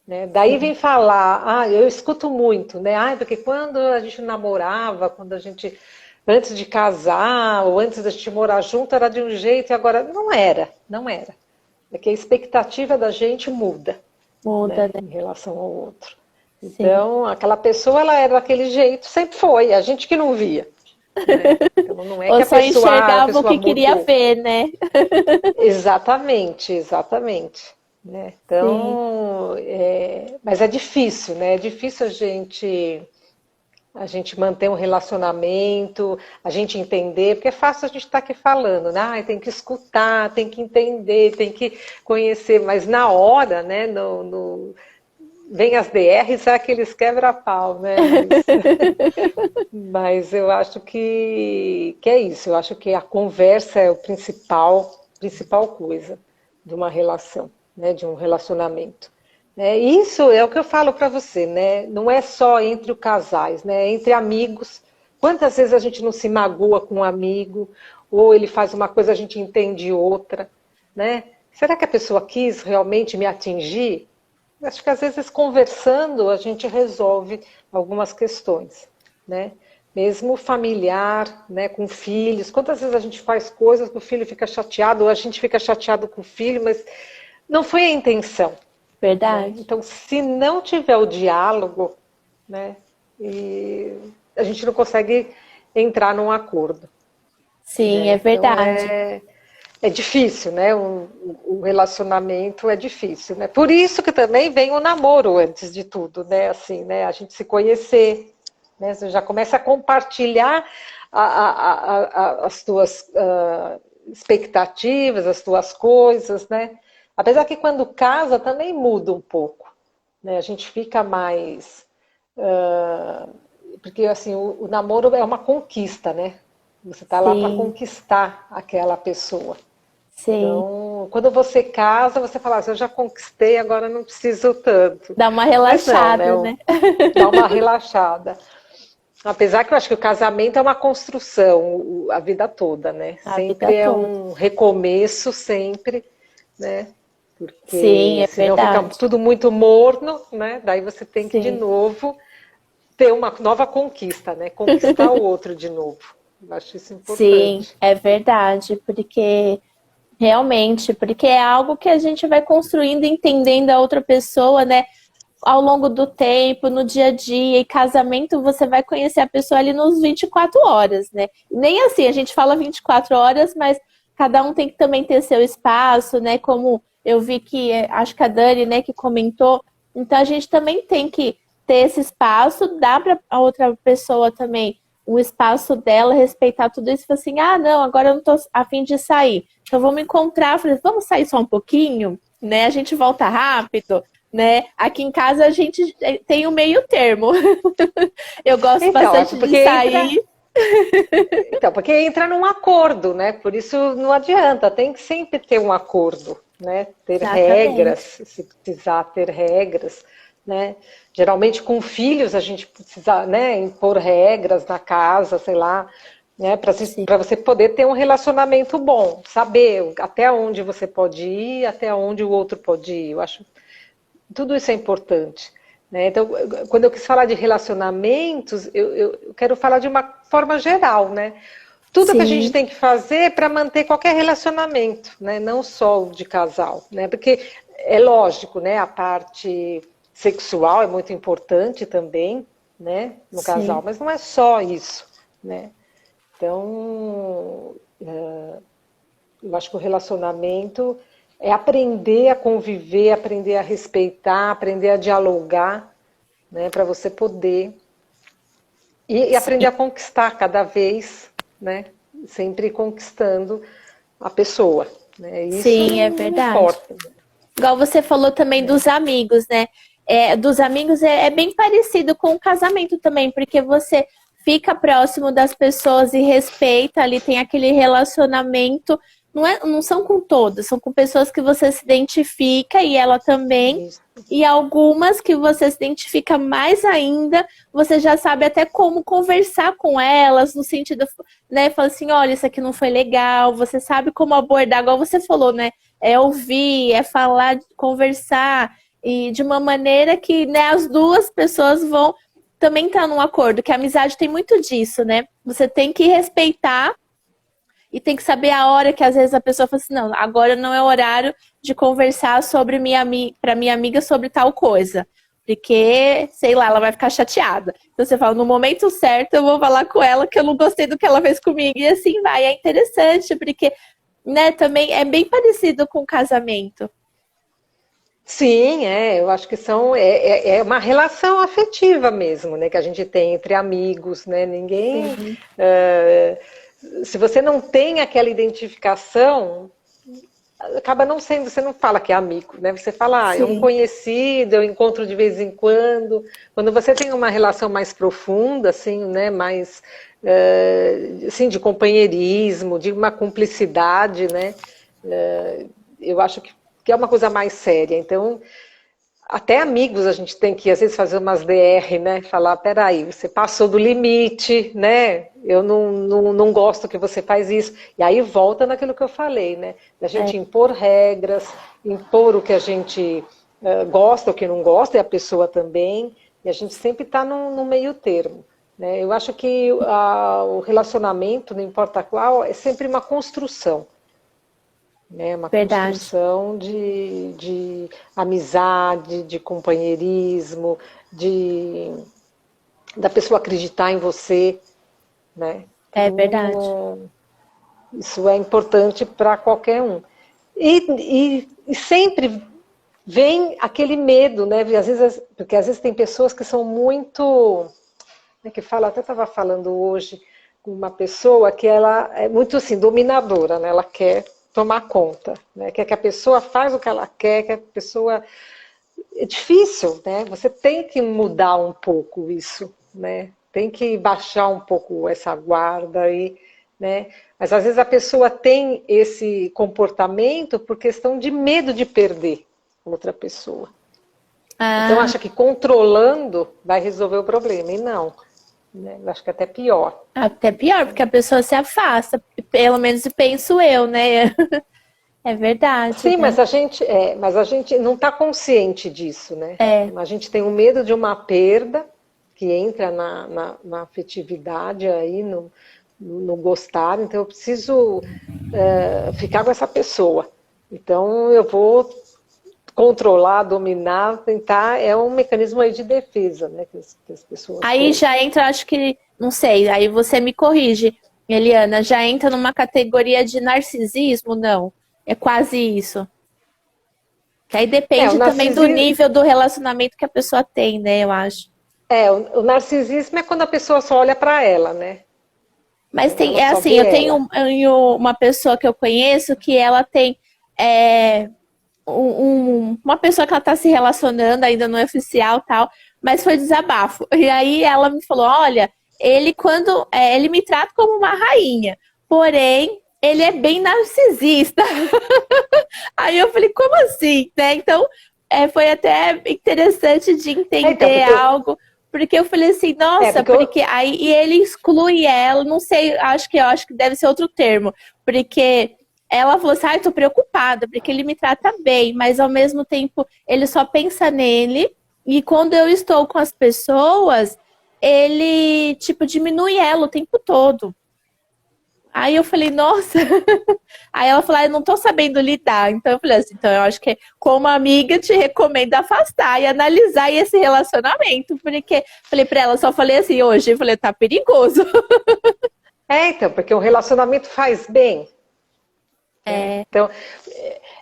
Né? Daí Sim, vem falar, eu escuto muito, né? Porque quando a gente namorava, quando a gente, antes de casar, ou antes da gente morar junto, era de um jeito, e agora não era, não era. É que a expectativa da gente muda, muda, né, né? em relação ao outro. Sim. Então, aquela pessoa, ela era daquele jeito, sempre foi, a gente que não via, né? Então, não é que Ou só a enxergava o pessoa que queria mudou. ver, né? Exatamente, exatamente. Né? Sim, Então, mas é difícil, né? É difícil a gente manter um relacionamento, a gente entender, porque é fácil a gente estar aqui falando, né? Tem que escutar, tem que entender, tem que conhecer, mas na hora, né? Vem as DRs, é aqueles quebra-pau, né? Mas eu acho que é isso. Eu acho que a conversa é o principal coisa de uma relação, né? De um relacionamento. Né? Isso é o que eu falo para você, né? Não é só entre os casais, né? É entre amigos. Quantas vezes a gente não se magoa com um amigo, ou ele faz uma coisa, a gente entende outra, né? Será que a pessoa quis realmente me atingir? Acho que às vezes conversando a gente resolve algumas questões, né? Mesmo familiar, né, com filhos. Quantas vezes a gente faz coisas que o filho fica chateado, ou a gente fica chateado com o filho, mas não foi a intenção, né? verdade. Então, se não tiver o diálogo, né, a gente não consegue entrar num acordo, Sim, é né? Então verdade. é difícil, né? O relacionamento é difícil, né? Por isso que também vem o namoro antes de tudo, né? Assim, né? A gente se conhecer, né? Você já começa a compartilhar as tuas expectativas, as tuas coisas, né? Apesar que quando casa também muda um pouco, né? A gente fica mais... porque assim, o namoro é uma conquista, né? Você está lá para Sim, conquistar aquela pessoa. sim. Então, quando você casa, você fala assim, eu já conquistei, agora não preciso tanto. Dá uma Mas não, né? relaxada, né? Dá uma relaxada. Apesar que eu acho que o casamento é uma construção a vida toda, né? A vida Sempre é toda. um recomeço, sempre, né? Sim, Porque é senão fica verdade. tudo muito morno, né? Daí você tem que de Sim. novo ter uma nova conquista, né? Conquistar o outro de novo. Eu acho isso Sim, importante. é verdade, porque realmente, porque é algo que a gente vai construindo, entendendo a outra pessoa, né? Ao longo do tempo, no dia a dia, e casamento, você vai conhecer a pessoa ali nos 24 horas, né? Nem assim, a gente fala 24 horas, mas cada um tem que também ter seu espaço, né? Como eu vi que, acho que a Dani, né, que comentou, então a gente também tem que ter esse espaço, dar para a outra pessoa também o espaço dela, respeitar tudo isso, e falar assim, ah, não, agora eu não tô a fim de sair, então vamos encontrar, falei, vamos sair só um pouquinho, né? A gente volta rápido, né? Aqui em casa a gente tem o meio termo. Eu gosto Então, bastante de sair. porque entra num acordo, né? Por isso não adianta, tem que sempre ter um acordo, né? Ter Exatamente. regras, se precisar ter regras, né? Geralmente com filhos a gente precisa, né, impor regras na casa, sei lá, né, Sim, para você poder ter um relacionamento bom, saber até onde você pode ir, até onde o outro pode ir. Eu acho tudo isso é importante. Né? Então, quando eu quis falar de relacionamentos, eu quero falar de uma forma geral, né? Tudo que a gente sim, tem que fazer para manter qualquer relacionamento, né? Não só o de casal, né? Porque é lógico, né? A parte sexual é muito importante também, né? No casal, sim, mas não é só isso, né? Então, eu acho que o relacionamento é aprender a conviver, aprender a respeitar, aprender a dialogar, né, para você poder e aprender sim. a conquistar cada vez, né, sempre conquistando a pessoa, né? Isso Sim, é não verdade. importa, Igual você falou também né? dos amigos, né? Dos amigos é bem parecido com o casamento também, porque você fica próximo das pessoas e respeita ali, tem aquele relacionamento. Não são com todas, são com pessoas que você se identifica e ela também. Isso. E algumas que você se identifica mais ainda, você já sabe até como conversar com elas, no sentido, né? Fala assim, olha, isso aqui não foi legal, você sabe como abordar, igual você falou, né? É ouvir, é falar, conversar, e de uma maneira que, né, as duas pessoas vão também estar num acordo, que a amizade tem muito disso, né? Você tem que respeitar e tem que saber a hora que às vezes a pessoa fala assim, não, agora não é horário de conversar sobre para minha amiga sobre tal coisa. Porque, sei lá, ela vai ficar chateada. Então você fala, no momento certo eu vou falar com ela que eu não gostei do que ela fez comigo. E assim vai. É interessante, porque, né, também é bem parecido com o casamento. Sim, eu acho que é uma relação afetiva mesmo, né, que a gente tem entre amigos, né? Ninguém, Sim, eh, se você não tem aquela identificação, acaba não sendo, você não fala que é amigo, né? Você fala, é um sim, conhecido, eu encontro de vez em quando. Quando você tem uma relação mais profunda, assim, né? Mais, assim, de companheirismo, de uma cumplicidade, né? Eu acho que é uma coisa mais séria. Então, até amigos a gente tem que, às vezes, fazer umas DR, né? Falar, peraí, você passou do limite, né? Eu não gosto que você faz isso. E aí volta naquilo que eu falei, né? Da é, gente impor regras, impor o que a gente gosta, o que não gosta, e a pessoa também. E a gente sempre está no meio termo. Né? Eu acho que o relacionamento, não importa qual, é sempre uma construção, né? Uma verdade. construção de amizade, de companheirismo, da pessoa acreditar em você, né? É verdade. Então, isso é importante para qualquer um. E sempre vem aquele medo, né? Porque às vezes tem pessoas que são muito, né, que fala, até estava falando hoje com uma pessoa que ela é muito assim, dominadora, né? Ela quer tomar conta, né? Quer que a pessoa faz o que ela quer, que a pessoa... É difícil, né? Você tem que mudar um pouco isso, né? Tem que baixar um pouco essa guarda aí, né? Mas às vezes a pessoa tem esse comportamento por questão de medo de perder outra pessoa. Então acha que controlando vai resolver o problema, e não. Né? Eu acho que é até pior. Até pior, porque a pessoa se afasta, pelo menos penso eu, né? É verdade. Sim, né? mas a gente não está consciente disso, né? É. A gente tem um medo de uma perda que entra na afetividade aí, no gostar, então eu preciso ficar com essa pessoa. Então eu vou controlar, dominar, tentar, é um mecanismo aí de defesa, né? Que as pessoas Aí têm. já entra, acho que, não sei, aí você me corrige, Eliana, já entra numa categoria de narcisismo, não? É quase isso. Que aí depende também do nível do relacionamento que a pessoa tem, né, eu acho. O narcisismo é quando a pessoa só olha para ela, né? Mas tem, Ela só assim, vê eu tenho ela. uma pessoa que eu conheço que ela tem uma pessoa que ela tá se relacionando, ainda não é oficial tal, mas foi desabafo. E aí ela me falou, olha, ele me trata como uma rainha, porém, ele é bem narcisista. Aí eu falei, como assim? Né? Então, foi até interessante de entender algo, porque eu falei assim, nossa, porque aí e ele exclui ela, não sei, eu acho que deve ser outro termo, porque ela falou assim, eu tô preocupada, porque ele me trata bem, mas ao mesmo tempo ele só pensa nele, e quando eu estou com as pessoas, ele, tipo, diminui ela o tempo todo. Aí eu falei, nossa. Aí ela falou, eu não tô sabendo lidar. Então eu falei assim, então eu acho que como amiga te recomendo afastar e analisar esse relacionamento. Porque falei pra ela, só falei assim hoje, eu falei, tá perigoso. Então, porque o relacionamento faz bem. Então,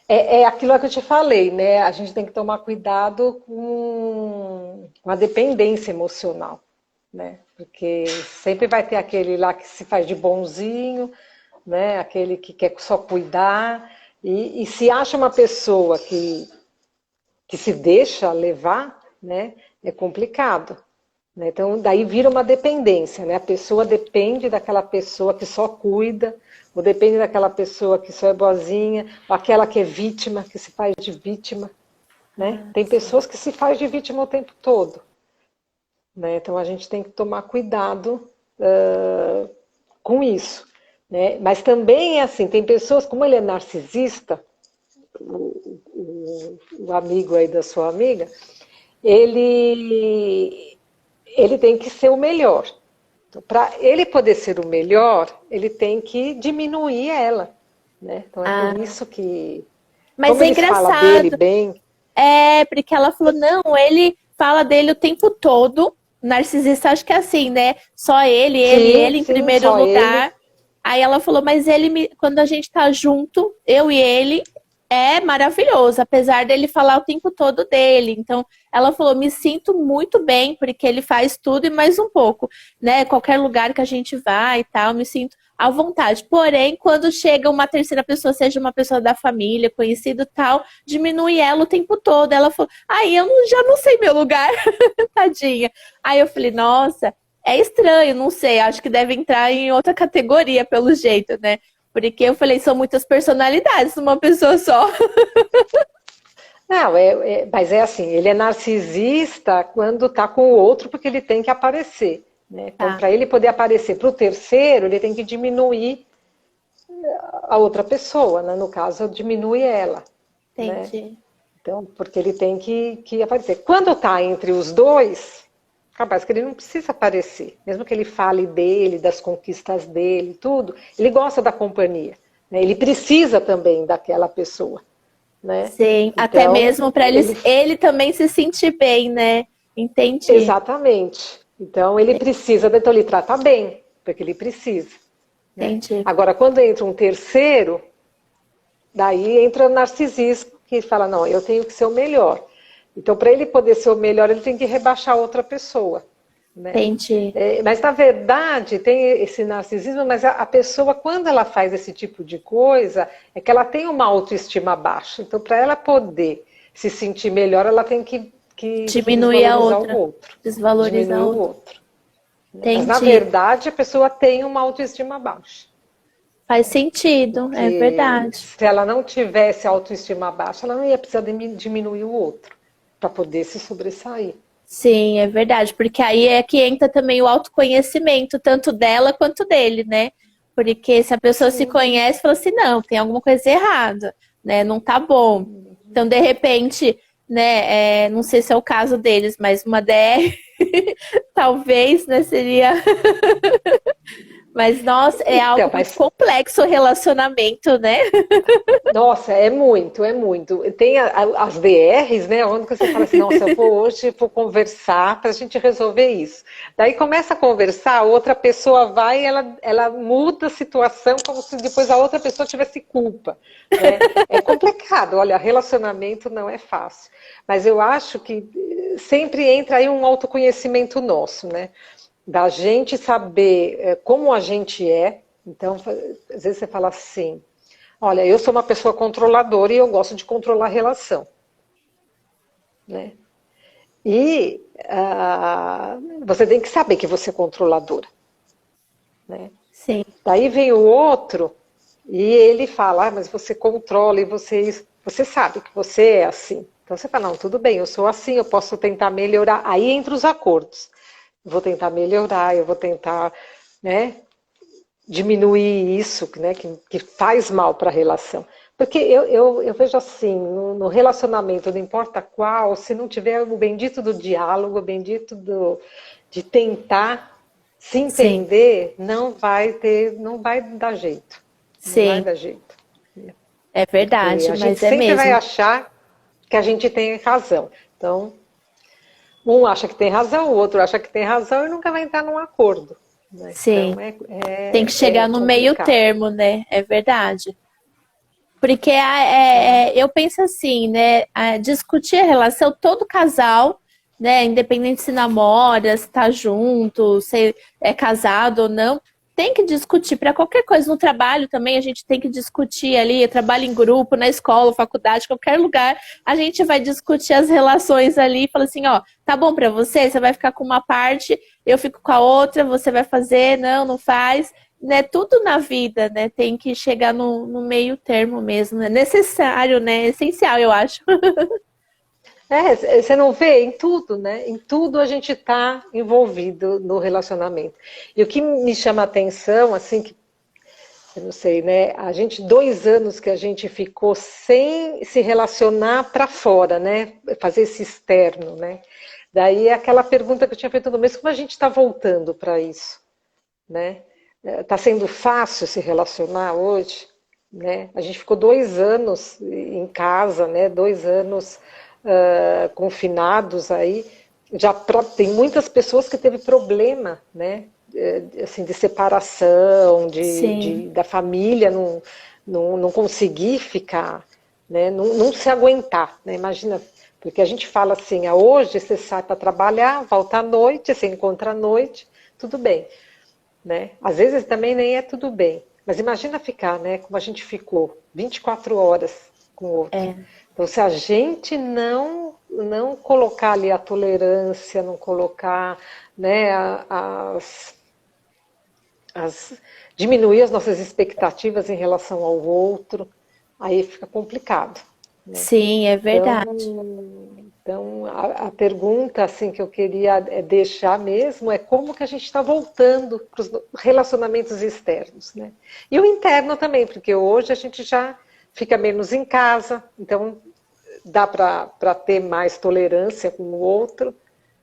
é aquilo que eu te falei, né? A gente tem que tomar cuidado com a dependência emocional, né? Porque sempre vai ter aquele lá que se faz de bonzinho, né? Aquele que quer só cuidar, e se acha uma pessoa que se deixa levar, né? É complicado. Né? Então, daí vira uma dependência, né? A pessoa depende daquela pessoa que só cuida, ou depende daquela pessoa que só é boazinha, ou aquela que é vítima, que se faz de vítima. Né? Tem pessoas que se faz de vítima o tempo todo. Né? Então, a gente tem que tomar cuidado com isso. Né? Mas também é assim, tem pessoas, como ele é narcisista, o amigo aí da sua amiga, ele tem que ser o melhor. Então, para ele poder ser o melhor, ele tem que diminuir ela. Né? Então é por isso que... Mas como é ele engraçado. fala dele bem... Porque ela falou, não, ele fala dele o tempo todo. Narcisista, acho que é assim, né? Só ele em primeiro lugar. Ele. Aí ela falou, mas quando a gente tá junto, eu e ele, é maravilhoso, apesar dele falar o tempo todo dele. Então, ela falou, me sinto muito bem, porque ele faz tudo e mais um pouco, né? Qualquer lugar que a gente vai e tal, me sinto à vontade. Porém, quando chega uma terceira pessoa, seja uma pessoa da família, conhecido e tal, diminui ela o tempo todo. Ela falou, eu já não sei meu lugar, tadinha. Aí eu falei, nossa, é estranho, não sei, acho que deve entrar em outra categoria pelo jeito, né? Porque eu falei, são muitas personalidades numa pessoa só. Não, mas é assim, ele é narcisista quando tá com o outro porque ele tem que aparecer. Né? Então, para ele poder aparecer para o terceiro, ele tem que diminuir a outra pessoa, né? No caso, diminui ela. Entendi. Né? Então, porque ele tem que aparecer. Quando está entre os dois, capaz que ele não precisa aparecer. Mesmo que ele fale dele, das conquistas dele, tudo, ele gosta da companhia. Né? Ele precisa também daquela pessoa. Né? Sim, então, até mesmo para ele também se sentir bem, né? Entendi. Exatamente. Então, ele precisa, então ele trata bem, porque ele precisa. Né? Entendi. Agora, quando entra um terceiro, daí entra o narcisismo, que fala, não, eu tenho que ser o melhor. Então, para ele poder ser o melhor, ele tem que rebaixar outra pessoa. né? Entendi. Mas, na verdade, tem esse narcisismo, mas a pessoa, quando ela faz esse tipo de coisa, é que ela tem uma autoestima baixa. Então, para ela poder se sentir melhor, ela tem que Diminuir a desvalorizar o outra. outro. Desvalorizar Diminuir a o outra. outro. Mas, na Entendi. verdade, a pessoa tem uma autoestima baixa. Faz sentido, é Porque verdade. se ela não tivesse autoestima baixa, ela não ia precisar diminuir o outro para poder se sobressair. Sim, é verdade, porque aí é que entra também o autoconhecimento, tanto dela quanto dele, né? Porque se a pessoa se Sim. conhece, fala assim, não, tem alguma coisa errada, né? Não tá bom. Então, de repente, né, não sei se é o caso deles, mas uma DR, talvez, né, seria. Mas, nossa, é Então, algo muito complexo o relacionamento, né? nossa, é muito, é muito. Tem as DRs, né? Onde você fala assim, nossa, eu vou hoje vou conversar para a gente resolver isso. Daí começa a conversar, a outra pessoa vai e ela muda a situação como se depois a outra pessoa tivesse culpa. Né? É complicado, olha, relacionamento não é fácil. Mas eu acho que sempre entra aí um autoconhecimento nosso, né? Da gente saber como a gente é. Então, às vezes você fala assim, olha, eu sou uma pessoa controladora e eu gosto de controlar a relação. Né? E você tem que saber que você é controladora. Né? Sim. Daí vem o outro e ele fala, mas você controla e você sabe que você é assim. Então você fala, não, tudo bem, eu sou assim, eu posso tentar melhorar. Aí entra os acordos. Eu vou tentar melhorar, eu vou tentar, né, diminuir isso, né, que faz mal para a relação. Porque eu vejo assim, no relacionamento, não importa qual, se não tiver o bendito do diálogo, o bendito de tentar se Sim. entender, não vai dar jeito. Não vai Sim, dar jeito. é Porque verdade, a gente mas é sempre vai mesmo. achar que a gente tem razão. Então, um acha que tem razão, o outro acha que tem razão e nunca vai entrar num acordo. Né? Sim. Então, Tem que é chegar no meio complicado. termo, né? É verdade. Porque eu penso assim, né? Discutir a relação, todo casal, né? Independente se namora, se tá junto, se é casado ou não, tem que discutir. Para qualquer coisa no trabalho também, a gente tem que discutir ali. Trabalho em grupo, na escola, faculdade, qualquer lugar, a gente vai discutir as relações ali. E fala assim: ó, tá bom para você? Você vai ficar com uma parte, eu fico com a outra, você vai fazer, não, não faz, né, tudo na vida, né, tem que chegar no meio termo mesmo, é necessário, né, é essencial, eu acho. Você não vê em tudo, né? Em tudo a gente está envolvido no relacionamento. E o que me chama a atenção, assim, que eu não sei, né? A gente, 2 anos que a gente ficou sem se relacionar para fora, né? Fazer esse externo, né? Daí é aquela pergunta que eu tinha feito no começo, como a gente está voltando para isso, né? Está sendo fácil se relacionar hoje, né? A gente ficou 2 anos em casa, né? 2 anos confinados aí. Tem muitas pessoas que teve problema, né? Assim, de separação, Sim, da família não conseguir ficar, né? Não se aguentar, né? Imagina, porque a gente fala assim, hoje você sai para trabalhar, volta à noite, você encontra à noite, tudo bem. Né? Às vezes também nem é tudo bem. Mas imagina ficar, né, como a gente ficou, 24 horas com o outro. é, Então, se a gente não colocar ali a tolerância, não colocar, né, diminuir as nossas expectativas em relação ao outro, aí fica complicado. Né? sim, é verdade. Então, a pergunta assim, que eu queria deixar mesmo é como que a gente está voltando para os relacionamentos externos. Né? E o interno também, porque hoje a gente já fica menos em casa, então dá para ter mais tolerância com o outro. Né?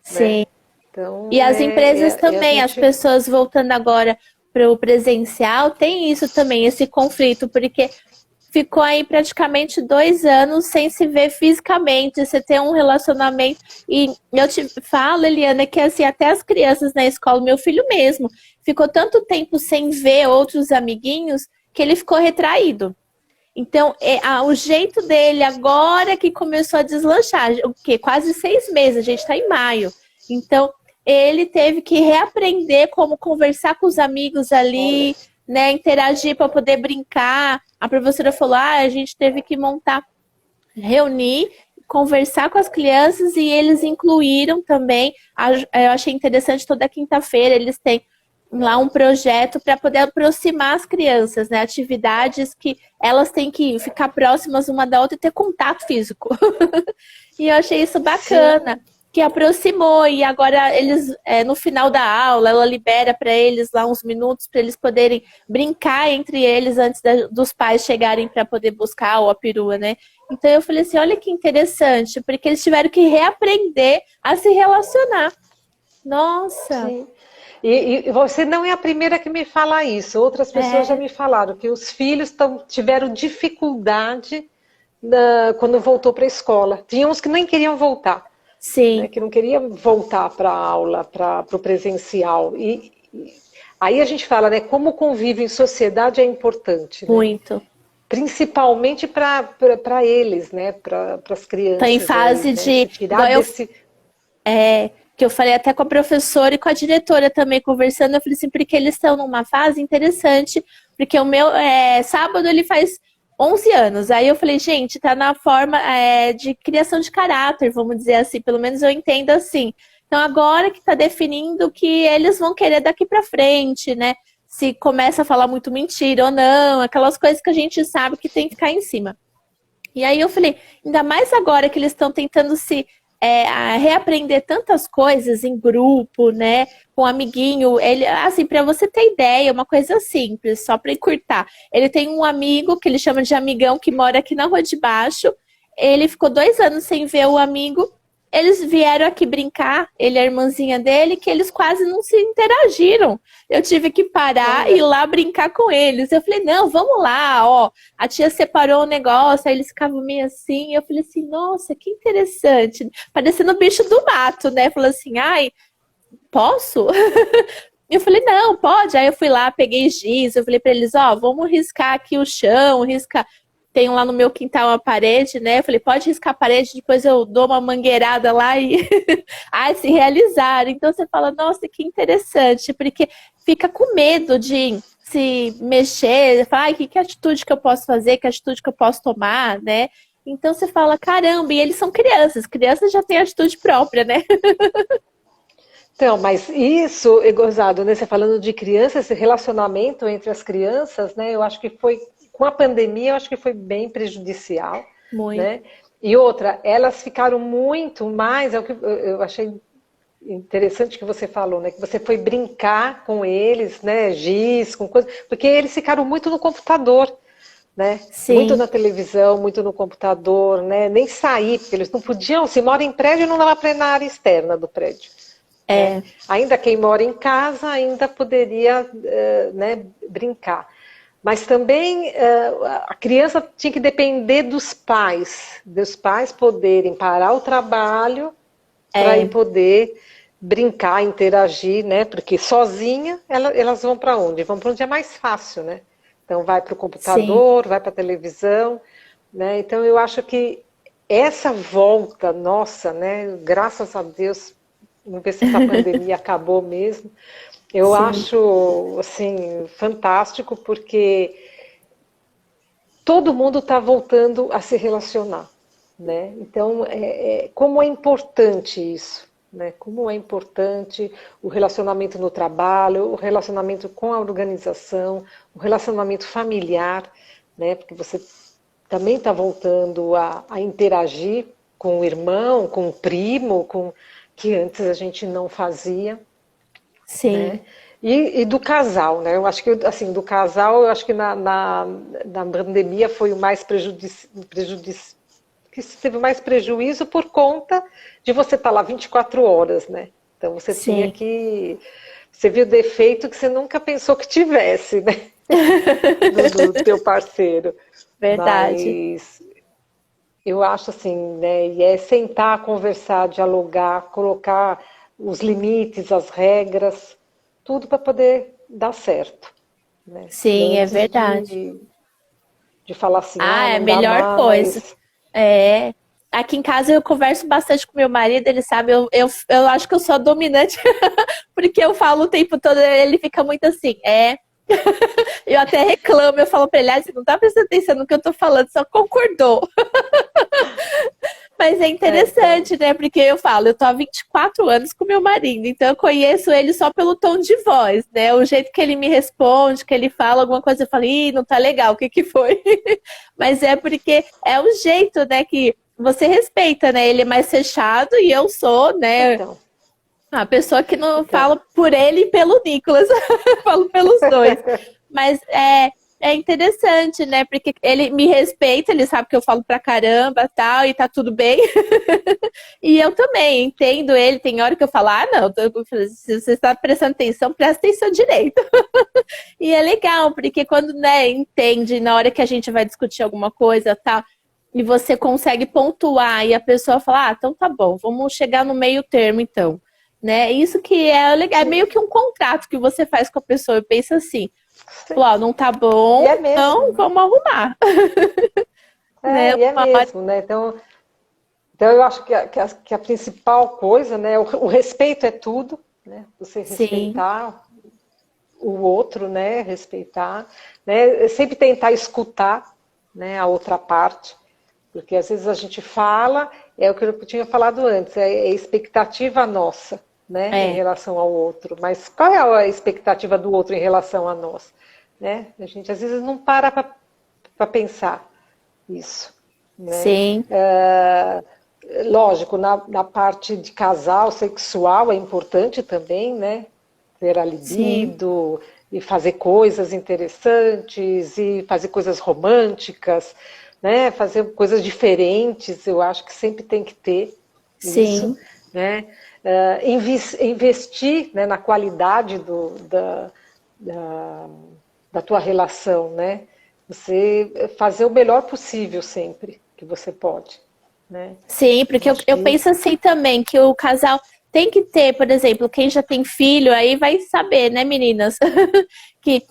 Sim. Então, E as empresas a também, as gente... pessoas voltando agora para o presencial, tem isso também, esse conflito, porque ficou aí praticamente 2 anos sem se ver fisicamente, você ter um relacionamento. E eu te falo, Eliana, que assim, até as crianças na escola, meu filho mesmo, ficou tanto tempo sem ver outros amiguinhos que ele ficou retraído. Então, o jeito dele agora que começou a deslanchar, o quê? Quase 6 meses, a gente está em maio. Então, ele teve que reaprender como conversar com os amigos ali, Olha. né, interagir para poder brincar. A professora falou: a gente teve que montar, reunir, conversar com as crianças e eles incluíram também. Eu achei interessante, toda quinta-feira eles têm lá um projeto para poder aproximar as crianças, né? Atividades que elas têm que ficar próximas uma da outra e ter contato físico. E eu achei isso bacana, Sim. que aproximou. E agora eles, no final da aula, ela libera para eles lá uns minutos para eles poderem brincar entre eles antes dos pais chegarem para poder buscar a perua, né? Então eu falei assim, olha que interessante, porque eles tiveram que reaprender a se relacionar. Nossa, Sim. E você não é a primeira que me fala isso. Outras pessoas já é, me falaram que os filhos tiveram dificuldade quando voltou para a escola. Tinha uns que nem queriam voltar, né? sim, Que não queriam voltar para a aula, para o presencial. E aí a gente fala, né? Como o convívio em sociedade é importante, né? muito. Principalmente para eles, né? Para as Tá em crianças aí, fase né? Se de, tirar igual eu desse. que eu falei até com a professora e com a diretora também conversando, eu falei assim, porque eles estão numa fase interessante, porque o meu sábado ele faz 11 anos. Aí eu falei, gente, tá na forma de criação de caráter, vamos dizer assim, pelo menos eu entendo assim. Então agora que tá definindo o que eles vão querer daqui para frente, né? Se começa a falar muito mentira ou não, aquelas coisas que a gente sabe que tem que ficar em cima. E aí eu falei, ainda mais agora que eles estão tentando se a reaprender tantas coisas em grupo, né? Com um amiguinho, ele, assim, para você ter ideia, uma coisa simples, só para encurtar. Ele tem um amigo que ele chama de amigão que mora aqui na rua de baixo. Ele ficou 2 anos sem ver o amigo. Eles vieram aqui brincar, ele e a irmãzinha dele, que eles quase não se interagiram. Eu tive que parar e ir Olha, lá brincar com eles. Eu falei, não, vamos lá, ó. A tia separou o negócio, aí eles ficavam meio assim. Eu falei assim, nossa, que interessante. Parecendo um bicho do mato, né? Falou assim, ai, posso? Eu falei, não, pode. Aí eu fui lá, peguei giz, eu falei pra eles, ó, vamos riscar aqui o chão, riscar. Tem lá no meu quintal uma parede, né? Eu falei, pode riscar a parede, depois eu dou uma mangueirada lá e. Ai, se realizaram. Então você fala, nossa, que interessante, porque fica com medo de se mexer, falar, ai, que atitude que eu posso fazer, que atitude que eu posso tomar, né? Então você fala, caramba, e eles são crianças, crianças já têm atitude própria, né? então, mas isso, gozado, né? Você falando de crianças, esse relacionamento entre as crianças, né? Eu acho que foi, com a pandemia, eu acho que foi bem prejudicial, Muito. né? E outra, elas ficaram muito mais, é o que eu achei interessante que você falou, né? Que você foi brincar com eles, né? Giz, com coisas, porque eles ficaram muito no computador, né? Muito Sim, na televisão, muito no computador, né? Nem sair, porque eles não podiam, se mora em prédio, não dava para ir na área externa do prédio. Né? é, Ainda quem mora em casa ainda poderia né, brincar. Mas também a criança tinha que depender dos pais poderem parar o trabalho para ir é, poder brincar, interagir, né? Porque sozinha elas vão para onde? Vão para onde é mais fácil, né? Então vai para o sim, computador, vai para a televisão, né? Então eu acho que essa volta nossa, né? Graças a Deus, vamos ver se essa pandemia acabou mesmo. Eu sim, acho assim fantástico porque todo mundo está voltando a se relacionar, né? Então, como é importante isso, né? Como é importante o relacionamento no trabalho, o relacionamento com a organização, o relacionamento familiar, né? Porque você também está voltando a interagir com o irmão, com o primo, com que antes a gente não fazia, né? sim, E do casal, né? Eu acho que assim, do casal, eu acho que na pandemia foi o mais que teve mais prejuízo por conta de você estar lá 24 horas, né? Então você tinha sim. que. Você viu defeito que você nunca pensou que tivesse, né? No teu parceiro. Verdade. Mas eu acho assim, né? E é sentar, conversar, dialogar, colocar os limites, as regras, tudo para poder dar certo, né? Sim, é Antes verdade. de falar assim, Ah, ah, é a não dá melhor coisa. mais. É. aqui em casa eu converso bastante com meu marido, ele sabe, eu acho que eu sou a dominante, porque eu falo o tempo todo, ele fica muito assim, eu até reclamo, eu falo pra ele, você não tá prestando atenção no que eu tô falando, só concordou. Mas é interessante, né? Porque eu falo, eu tô há 24 anos com meu marido, então eu conheço ele só pelo tom de voz, né? O jeito que ele me responde, que ele fala alguma coisa, eu falo, ih, não tá legal, o que que foi? Mas é porque é o jeito, né, que você respeita, né? Ele é mais fechado e eu sou, né, Então, a pessoa que não fala por ele e pelo Nicolas, eu falo pelos dois. Mas é interessante, né? Porque ele me respeita, ele sabe que eu falo pra caramba tal, e tá tudo bem. E eu também entendo ele. Tem hora que eu falo, não, se você está prestando atenção, presta atenção direito. E é legal, porque quando, né, entende, na hora que a gente vai discutir alguma coisa tal, e você consegue pontuar, e a pessoa fala, então tá bom, vamos chegar no meio termo, então. Né? Isso que é legal, é meio que um contrato que você faz com a pessoa. Eu penso assim, não tá bom, mesmo, então vamos arrumar. Né? E é mesmo, né? Então eu acho que a principal coisa, né? O respeito é tudo, né? Você respeitar o outro, né? Respeitar, né? Sempre tentar escutar, né? A outra parte, porque às vezes a gente fala, é o que eu tinha falado antes, é expectativa nossa, né? Em relação ao outro. Mas qual é a expectativa do outro em relação a nós? Né? A gente às vezes não para pensar isso. Né? Sim. Lógico, na parte de casal sexual é importante também, né? Ter a libido e fazer coisas interessantes e fazer coisas românticas, né? Fazer coisas diferentes, eu acho que sempre tem que ter isso. Né? Investir, né, na qualidade da tua relação, né? Você fazer o melhor possível sempre que você pode, né? Sim, porque eu penso assim também, que o casal tem que ter, por exemplo, quem já tem filho, aí vai saber, né, meninas? Que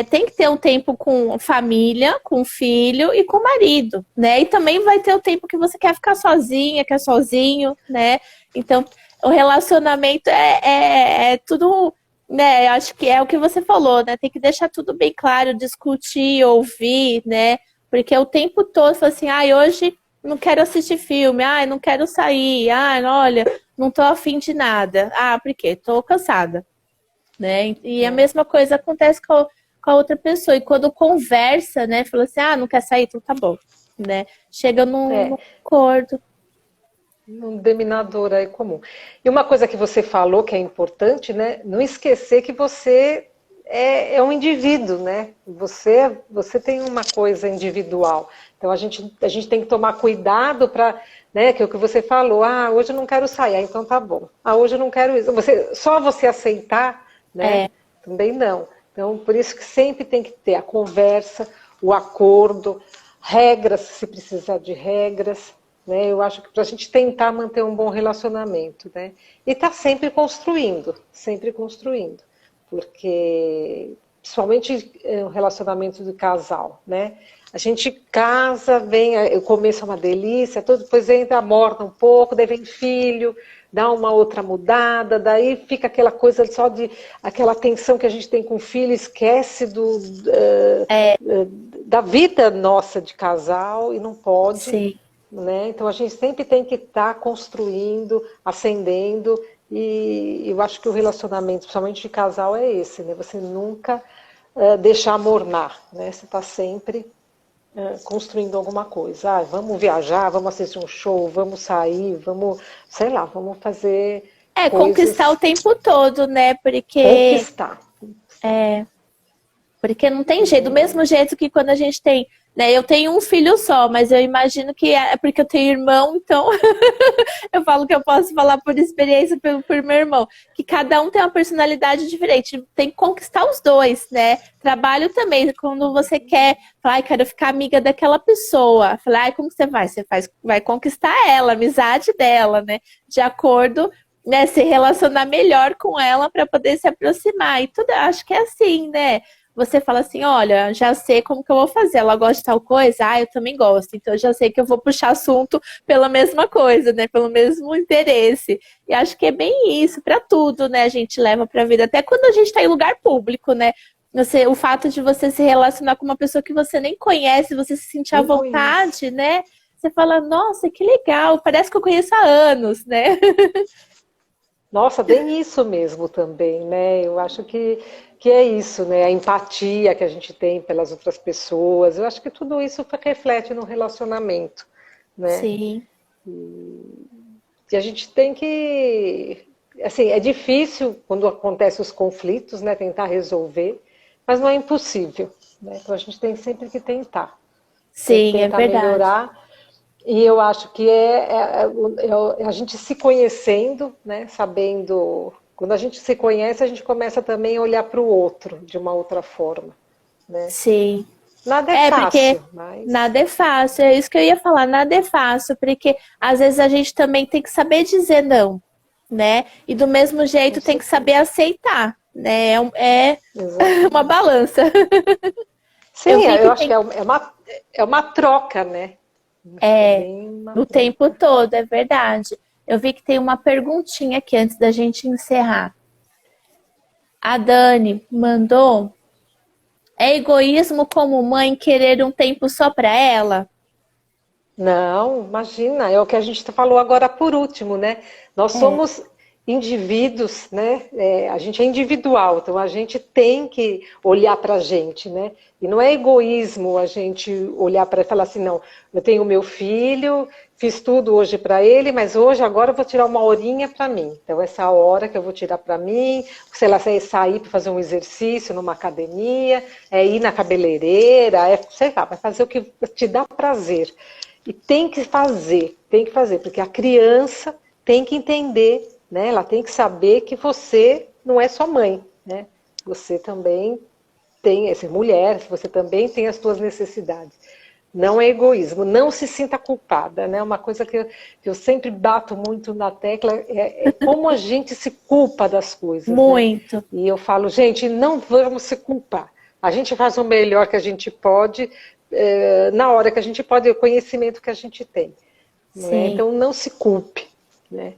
tem que ter um tempo com família, com filho e com marido, né? E também vai ter o tempo que você quer ficar sozinha, quer sozinho, né? Então, o relacionamento é tudo, né? Acho que é o que você falou, né? Tem que deixar tudo bem claro, discutir, ouvir, né? Porque o tempo todo, fala assim, hoje não quero assistir filme, não quero sair, olha, não tô afim de nada. Por quê? Tô cansada, né? E a mesma coisa acontece com a outra pessoa. E quando conversa, né? Fala assim, não quer sair? Então tá bom, né? Chega num acordo. Um denominador aí comum. E uma coisa que você falou que é importante, né? Não esquecer que você é um indivíduo, né? Você tem uma coisa individual. Então a gente tem que tomar cuidado para, né? Que é o que você falou. Hoje eu não quero sair. Então tá bom. Hoje eu não quero isso. Só você aceitar, né? Também não. Então por isso que sempre tem que ter a conversa, o acordo, regras, se precisar de regras. Né? Eu acho que para a gente tentar manter um bom relacionamento, né? E estar sempre construindo, porque principalmente o relacionamento de casal, né? A gente casa, o começo é uma delícia, depois entra, amorta um pouco, daí vem filho, dá uma outra mudada, daí fica aquela coisa só aquela tensão que a gente tem com o filho, esquece da vida nossa de casal e não pode. Sim. Né? Então a gente sempre tem que estar construindo, acendendo, e eu acho que o relacionamento, principalmente de casal, é esse, né? Você nunca deixar mornar, né? Você está sempre construindo alguma coisa. Vamos viajar, vamos assistir um show, vamos sair, vamos fazer coisas... conquistar o tempo todo, né? Porque... Conquistar. Porque não tem jeito, do mesmo jeito que quando a gente tem, né, eu tenho um filho só, mas eu imagino que é porque eu tenho irmão, então eu falo que eu posso falar por experiência por meu irmão, que cada um tem uma personalidade diferente, tem que conquistar os dois, né? Trabalho também, quando você quer, falar, quero ficar amiga daquela pessoa, falar, como que você vai? Você vai conquistar ela, a amizade dela, né? De acordo, né, se relacionar melhor com ela para poder se aproximar, e tudo, acho que é assim, né? você fala assim, olha, já sei como que eu vou fazer. Ela gosta de tal coisa? Ah, eu também gosto. Então eu já sei que eu vou puxar assunto pela mesma coisa, né? Pelo mesmo interesse. E acho que é bem isso, para tudo, né? A gente leva pra vida, até quando a gente tá em lugar público, né? O fato de você se relacionar com uma pessoa que você nem conhece, você se sentir à Nem conheço. vontade, né? Você fala, nossa, que legal, parece que eu conheço há anos, né? Nossa, bem isso mesmo também, né? Eu acho que é isso, né? A empatia que a gente tem pelas outras pessoas. Eu acho que tudo isso reflete no relacionamento, né? Sim, E a gente tem que, assim, é difícil quando acontecem os conflitos, né? Tentar resolver, mas não é impossível, né? Então a gente tem sempre que tentar, sempre sim, é tentar verdade. melhorar. E eu acho que é a gente se conhecendo, né? Sabendo. Quando a gente se conhece, a gente começa também a olhar para o outro de uma outra forma, né? Sim. Nada é É, porque fácil, mas nada é fácil, é isso que eu ia falar, nada é fácil, porque às vezes a gente também tem que saber dizer não, né? E do mesmo com jeito tem que saber certeza. aceitar, né? É uma Exatamente. balança. Eu Sim, vi eu que acho que tem é uma troca, né? Acho que é é, bem uma o tempo troca. todo, é verdade. Eu vi que tem uma perguntinha aqui antes da gente encerrar. A Dani mandou: é egoísmo como mãe querer um tempo só para ela? Não, imagina, é o que a gente falou agora por último, né? Nós É, somos indivíduos, né? A gente é individual, então a gente tem que olhar para a gente, né? E não é egoísmo a gente olhar para e falar assim, não, eu tenho meu filho, fiz tudo hoje para ele, mas hoje agora eu vou tirar uma horinha para mim. Então essa hora que eu vou tirar para mim, sei lá, é sair para fazer um exercício numa academia, é ir na cabeleireira, sei lá, vai fazer o que te dá prazer. E tem que fazer, porque a criança tem que entender, né? Ela tem que saber que você não é só mãe, né? Você também tem, essa mulher, você também tem as suas necessidades. Não é egoísmo, não se sinta culpada, né? Uma coisa que eu sempre bato muito na tecla é como a gente se culpa das coisas, né? muito. E eu falo, gente, não vamos se culpar. A gente faz o melhor que a gente pode, na hora que a gente pode, o conhecimento que a gente tem. Né? Sim. Então não se culpe. Né?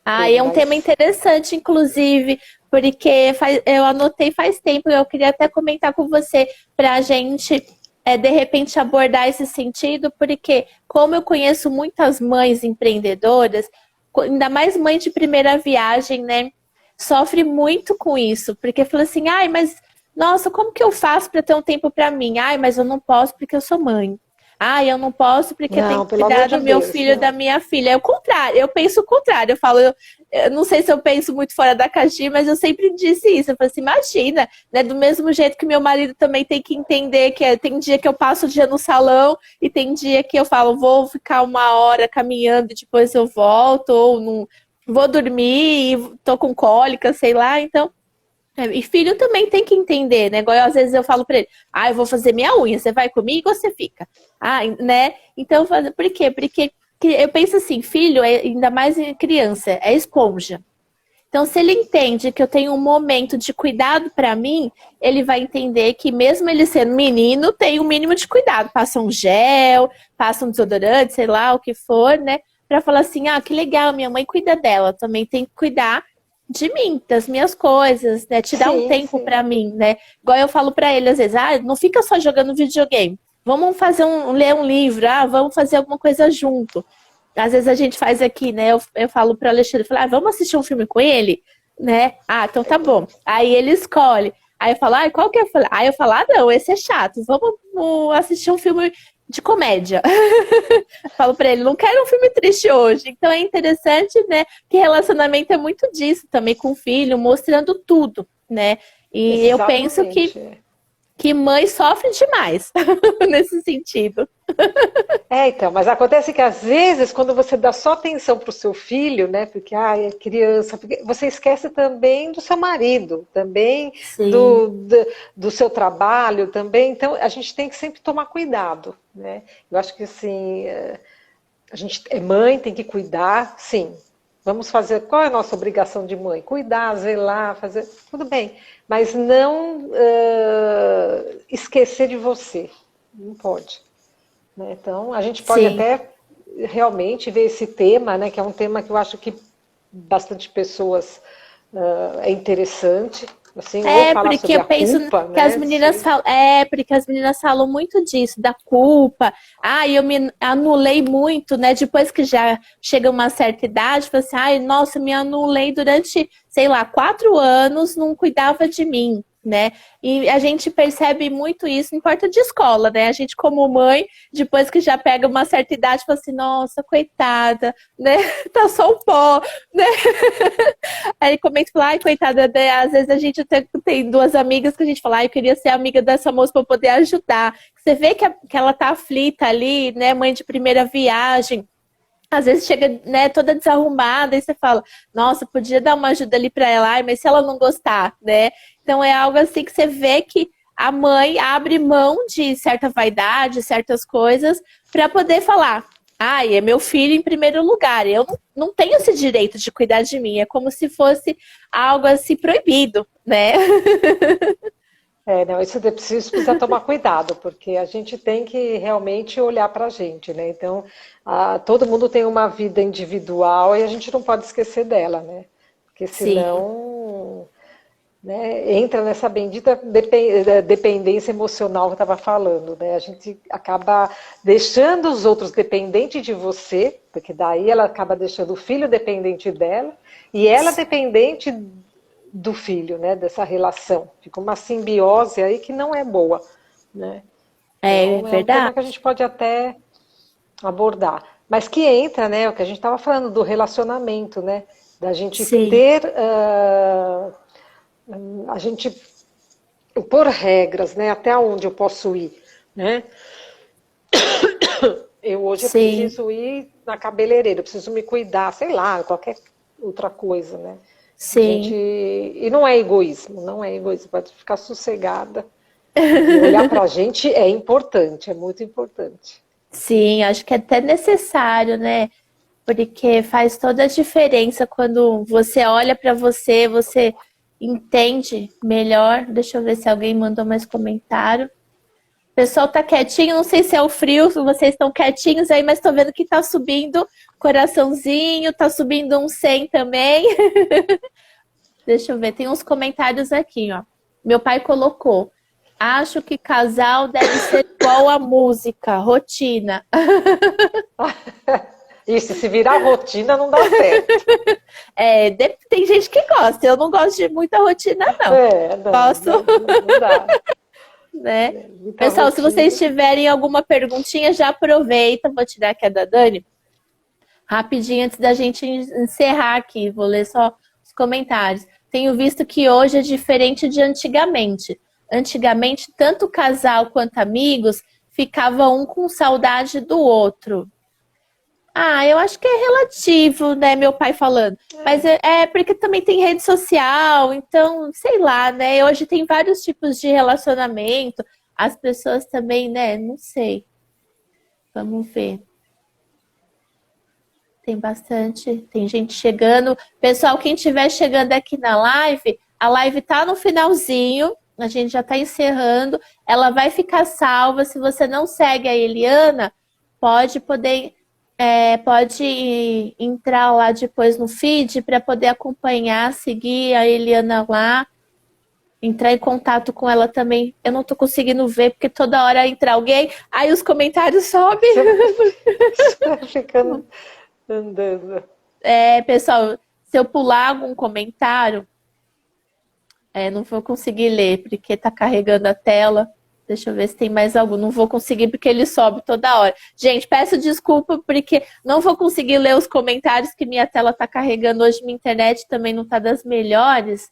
Ah, e é um tema Mas interessante, inclusive, porque eu anotei faz tempo, eu queria até comentar com você para a gente, de repente, abordar esse sentido, porque como eu conheço muitas mães empreendedoras, ainda mais mãe de primeira viagem, né, sofre muito com isso, porque fala assim, ai, mas nossa, como que eu faço para ter um tempo para mim? Ai, mas eu não posso porque eu sou mãe. Ah, eu não posso porque tem não, que pelo amor cuidar de do meu Deus, filho e da não. minha filha. É o contrário, eu penso o contrário. Eu falo, eu não sei se eu penso muito fora da caixinha, mas eu sempre disse isso. Eu falei assim, imagina, né? Do mesmo jeito que meu marido também tem que entender que tem dia que eu passo o dia no salão e tem dia que eu falo, vou ficar uma hora caminhando e depois eu volto, ou não vou dormir e tô com cólica, sei lá. Então, e filho também tem que entender, né? Igual às vezes eu falo pra ele, ah, eu vou fazer minha unha, você vai comigo ou você fica? Ah, né? Então, por quê? Porque eu penso assim, filho, ainda mais em criança, é esponja. Então, se ele entende que eu tenho um momento de cuidado pra mim, ele vai entender que mesmo ele sendo menino, tem um mínimo de cuidado. Passa um gel, passa um desodorante, sei lá, o que for, né? Pra falar assim, ah, que legal, minha mãe cuida dela, também tem que cuidar de mim, das minhas coisas, né? Te dar um Sim, tempo sim. pra mim, né? Igual eu falo pra ele às vezes, ah, não fica só jogando videogame. Vamos fazer ler um livro, ah, vamos fazer alguma coisa junto. Às vezes a gente faz aqui, né? Eu falo para o Alexandre, falo, ah, vamos assistir um filme com ele, né? Ah, então tá bom. Aí ele escolhe. Aí eu falo, ah, qual que é? Aí eu falo, ah, não, esse é chato. Vamos assistir um filme de comédia. Falo para ele, não quero um filme triste hoje. Então é interessante, né? Que relacionamento é muito disso, também com o filho, mostrando tudo, né? E eu penso Exatamente. que mãe sofre demais nesse sentido. Então, mas acontece que às vezes, quando você dá só atenção para o seu filho, né? Porque é criança, porque você esquece também do seu marido, também Sim, do seu trabalho, também. Então, a gente tem que sempre tomar cuidado, né? Eu acho que assim, a gente é mãe, tem que cuidar, sim. Vamos fazer, qual é a nossa obrigação de mãe? Cuidar, zelar, fazer, tudo bem. Mas não esquecer de você, não pode. Né? Então, a gente pode Sim. até realmente ver esse tema, né, que é um tema que eu acho que bastante pessoas é interessante, assim, ou falar Porque sobre eu a penso culpa, que as né, meninas falam, porque as meninas falam muito disso, da culpa. Ah, eu me anulei muito, né? Depois que já chega uma certa idade, fala assim, ai, nossa, me anulei durante, sei lá, 4 anos, não cuidava de mim, né? E a gente percebe muito isso em porta de escola, né? A gente, como mãe, depois que já pega uma certa idade, fala assim, nossa, coitada, né? Tá só um pó, né? Aí comenta, fala, ai, coitada, né? Às vezes a gente até tem duas amigas que a gente fala, ai, eu queria ser amiga dessa moça para poder ajudar. Você vê que ela tá aflita ali, né? Mãe de primeira viagem. Às vezes chega, né, toda desarrumada e você fala, nossa, podia dar uma ajuda ali para ela, ai, mas se ela não gostar, né? Então é algo assim que você vê que a mãe abre mão de certa vaidade, certas coisas, para poder falar, ai, é meu filho em primeiro lugar, eu não tenho esse direito de cuidar de mim, é como se fosse algo assim proibido, né? Não, isso precisa tomar cuidado, porque a gente tem que realmente olhar para a gente, né? Então, todo mundo tem uma vida individual e a gente não pode esquecer dela, né? Porque Sim, senão, né, entra nessa bendita dependência emocional que eu estava falando, né? A gente acaba deixando os outros dependentes de você, porque daí ela acaba deixando o filho dependente dela e ela dependente do filho, né? Dessa relação. Fica uma simbiose aí que não é boa, né? é Então é um tema verdade. que a gente pode até abordar, mas que entra, né? O que a gente estava falando do relacionamento, né? Da gente Sim, ter a gente pôr regras, né? Até onde eu posso ir, né? Hoje eu sim, preciso ir na cabeleireira, eu preciso me cuidar, sei lá, qualquer outra coisa, né? A gente sim. e não é egoísmo, não é egoísmo, pode ficar sossegada e olhar para a gente é importante, é muito importante. Sim, acho que é até necessário, né? Porque faz toda a diferença quando você olha para você, você entende melhor. Deixa eu ver se alguém mandou mais comentário. O pessoal tá quietinho, não sei se é o frio, se vocês estão quietinhos aí, mas tô vendo que tá subindo coraçãozinho, tá subindo um 100 também. Deixa eu ver, tem uns comentários aqui, ó. Meu pai colocou: acho que casal deve ser igual a música, rotina. Isso, se virar rotina não dá certo. Tem gente que gosta, eu não gosto de muita rotina, não. Não, Gosto, não, não dá. né? Muita Pessoal, se vocês rotina. tiverem alguma perguntinha, já aproveita. Vou tirar aqui a da Dani, rapidinho antes da gente encerrar aqui. Vou ler só os comentários. Tenho visto que hoje é diferente de antigamente. Antigamente, tanto casal quanto amigos ficava um com saudade do outro. Ah, eu acho que é relativo, né, meu pai falando. Mas é porque também tem rede social, então, sei lá, né? Hoje tem vários tipos de relacionamento. As pessoas também, né? Não sei. Vamos ver. Tem bastante, tem gente chegando. Pessoal, quem estiver chegando aqui na live, a live tá no finalzinho. A gente já tá encerrando. Ela vai ficar salva. Se você não segue a Eliana, pode entrar lá depois no feed para poder acompanhar, seguir a Eliana lá, entrar em contato com ela também. Eu não tô conseguindo ver, porque toda hora entra alguém, aí os comentários sobem. Você vai ficando andando. Pessoal, se eu pular algum comentário, não vou conseguir ler, porque tá carregando a tela. Deixa eu ver se tem mais algum. Não vou conseguir porque ele sobe toda hora. Gente, peço desculpa porque não vou conseguir ler os comentários que minha tela tá carregando hoje. Minha internet também não tá das melhores.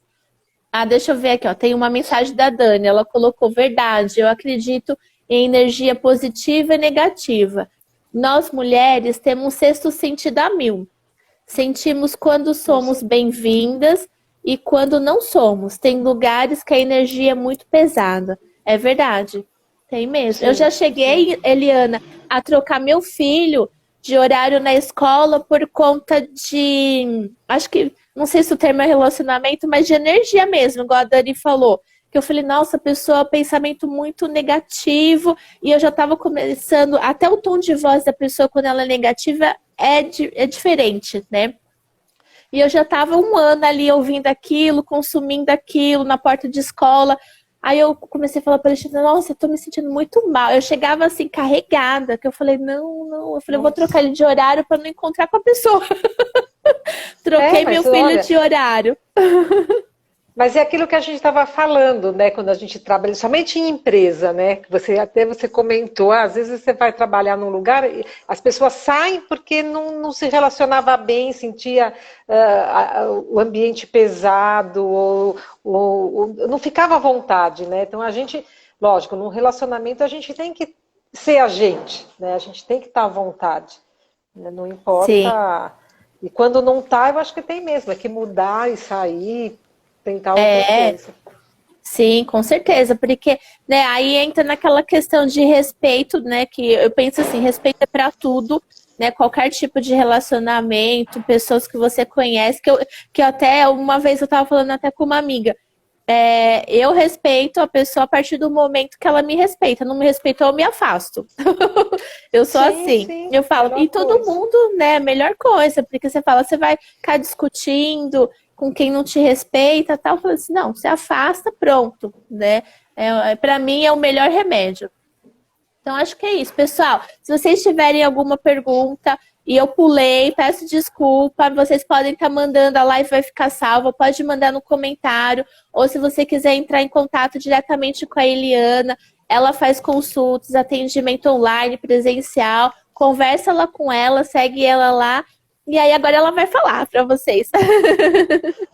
Ah, deixa eu ver aqui, ó. Tem uma mensagem da Dani. Ela colocou: verdade, eu acredito em energia positiva e negativa. Nós mulheres temos um sexto sentido a mil. Sentimos quando somos bem-vindas e quando não somos. Tem lugares que a energia é muito pesada. É verdade. Tem mesmo. Eu Sim, já sim. cheguei, Eliana, a trocar meu filho de horário na escola por conta de, acho que, não sei se o termo é relacionamento, mas de energia mesmo, igual a Dani falou. Que eu falei, nossa, pessoa, pensamento muito negativo, e eu já estava começando, até o tom de voz da pessoa quando ela é negativa é diferente, né? E eu já estava um ano ali ouvindo aquilo, consumindo aquilo na porta de escola. Aí eu comecei a falar para ele, nossa, eu tô me sentindo muito mal. Eu chegava assim, carregada, que eu falei, não. Eu falei, eu vou trocar ele de horário para não encontrar com a pessoa. Troquei meu filho olha, de horário. mas é aquilo que a gente estava falando, né? Quando a gente trabalha, somente em empresa, né? Você comentou, às vezes você vai trabalhar num lugar, as pessoas saem porque não se relacionava bem, sentia o ambiente pesado, ou não ficava à vontade, né? Então a gente, lógico, num relacionamento a gente tem que ser a gente, né? A gente tem que estar à vontade, né? Não Sim. importa. E quando não tá, eu acho que tem mesmo, é que mudar e sair, tentar outra É, coisa. sim, com certeza, porque, né, aí entra naquela questão de respeito, né, que eu penso assim, respeito é para tudo, né, qualquer tipo de relacionamento, pessoas que você conhece, que até uma vez eu estava falando até com uma amiga, eu respeito a pessoa a partir do momento que ela me respeita, não me respeitou, eu me afasto. Eu sou Sim, assim. sim, Eu falo, melhor e todo coisa. mundo, né, melhor coisa, porque você fala, você vai ficar discutindo com quem não te respeita, tal, eu falo assim, não, se afasta, pronto, né? Para mim é o melhor remédio. Então acho que é isso, pessoal. Se vocês tiverem alguma pergunta e eu pulei, peço desculpa, vocês podem estar mandando, a live vai ficar salva, pode mandar no comentário, ou se você quiser entrar em contato diretamente com a Eliana, ela faz consultas, atendimento online, presencial, conversa lá com ela, segue ela lá, e aí agora ela vai falar para vocês.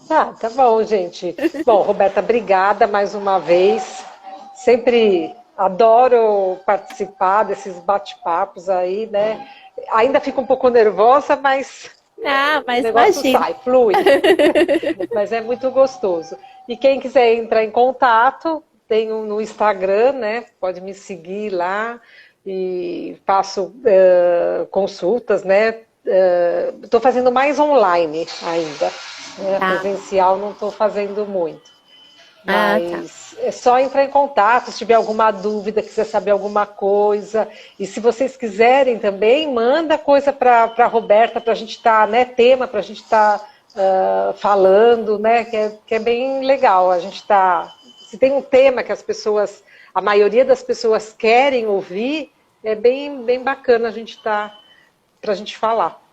Ah, tá bom, gente. Bom, Roberta, obrigada mais uma vez. Sempre adoro participar desses bate-papos aí, né? Ainda fico um pouco nervosa, mas Ah, o mas negócio imagina. sai, flui. Mas é muito gostoso. E quem quiser entrar em contato, tenho no Instagram, né? Pode me seguir lá e faço consultas, né? Estou fazendo mais online ainda. Né? Tá. Presencial não estou fazendo muito. Ah, tá. Mas é só entrar em contato se tiver alguma dúvida, quiser saber alguma coisa. E se vocês quiserem também, manda coisa para a Roberta, para a gente estar, né, tema para a gente estar falando, né, que é bem legal. A gente está. Se tem um tema que as pessoas, a maioria das pessoas querem ouvir, é bem bacana a gente estar para a gente falar.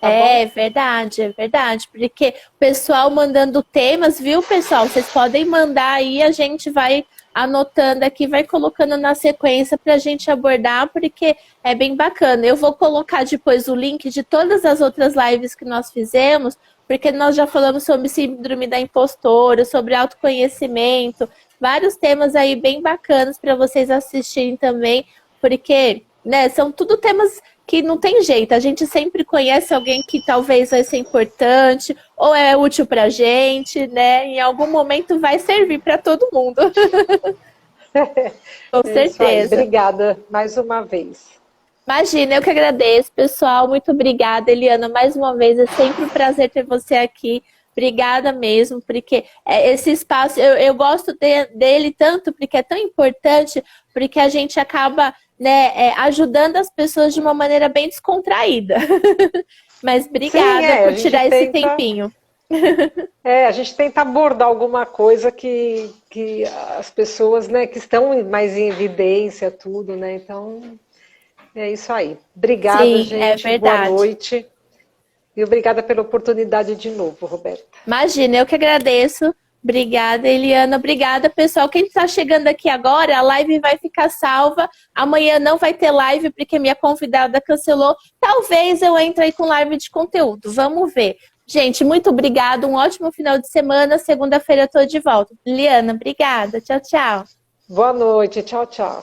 Tá bom? É verdade, porque o pessoal mandando temas, viu, pessoal? Vocês podem mandar aí, a gente vai anotando aqui, vai colocando na sequência para a gente abordar, porque é bem bacana. Eu vou colocar depois o link de todas as outras lives que nós fizemos, porque nós já falamos sobre síndrome da impostora, sobre autoconhecimento, vários temas aí bem bacanas para vocês assistirem também, porque, né, são tudo temas que não tem jeito, a gente sempre conhece alguém que talvez vai ser importante ou é útil pra gente, né? Em algum momento vai servir para todo mundo. Com É isso aí. certeza. Obrigada mais uma vez. Imagina, eu que agradeço, pessoal. Muito obrigada, Eliana, mais uma vez. É sempre um prazer ter você aqui. Obrigada mesmo, porque esse espaço, eu gosto dele tanto, porque é tão importante, porque a gente acaba, né, ajudando as pessoas de uma maneira bem descontraída. Mas Sim, obrigada por tirar esse tempinho. a gente tenta abordar alguma coisa que as pessoas, né, que estão mais em evidência, tudo, né? Então, é isso aí. Obrigada, Sim, é gente. Boa verdade. noite. E obrigada pela oportunidade de novo, Roberta. Imagina, eu que agradeço. Obrigada, Eliana. Obrigada, pessoal. Quem está chegando aqui agora, a live vai ficar salva. Amanhã não vai ter live porque minha convidada cancelou. Talvez eu entre aí com live de conteúdo. Vamos ver. Gente, muito obrigada. Um ótimo final de semana. Segunda-feira eu estou de volta. Eliana, obrigada. Tchau, tchau. Boa noite. Tchau, tchau.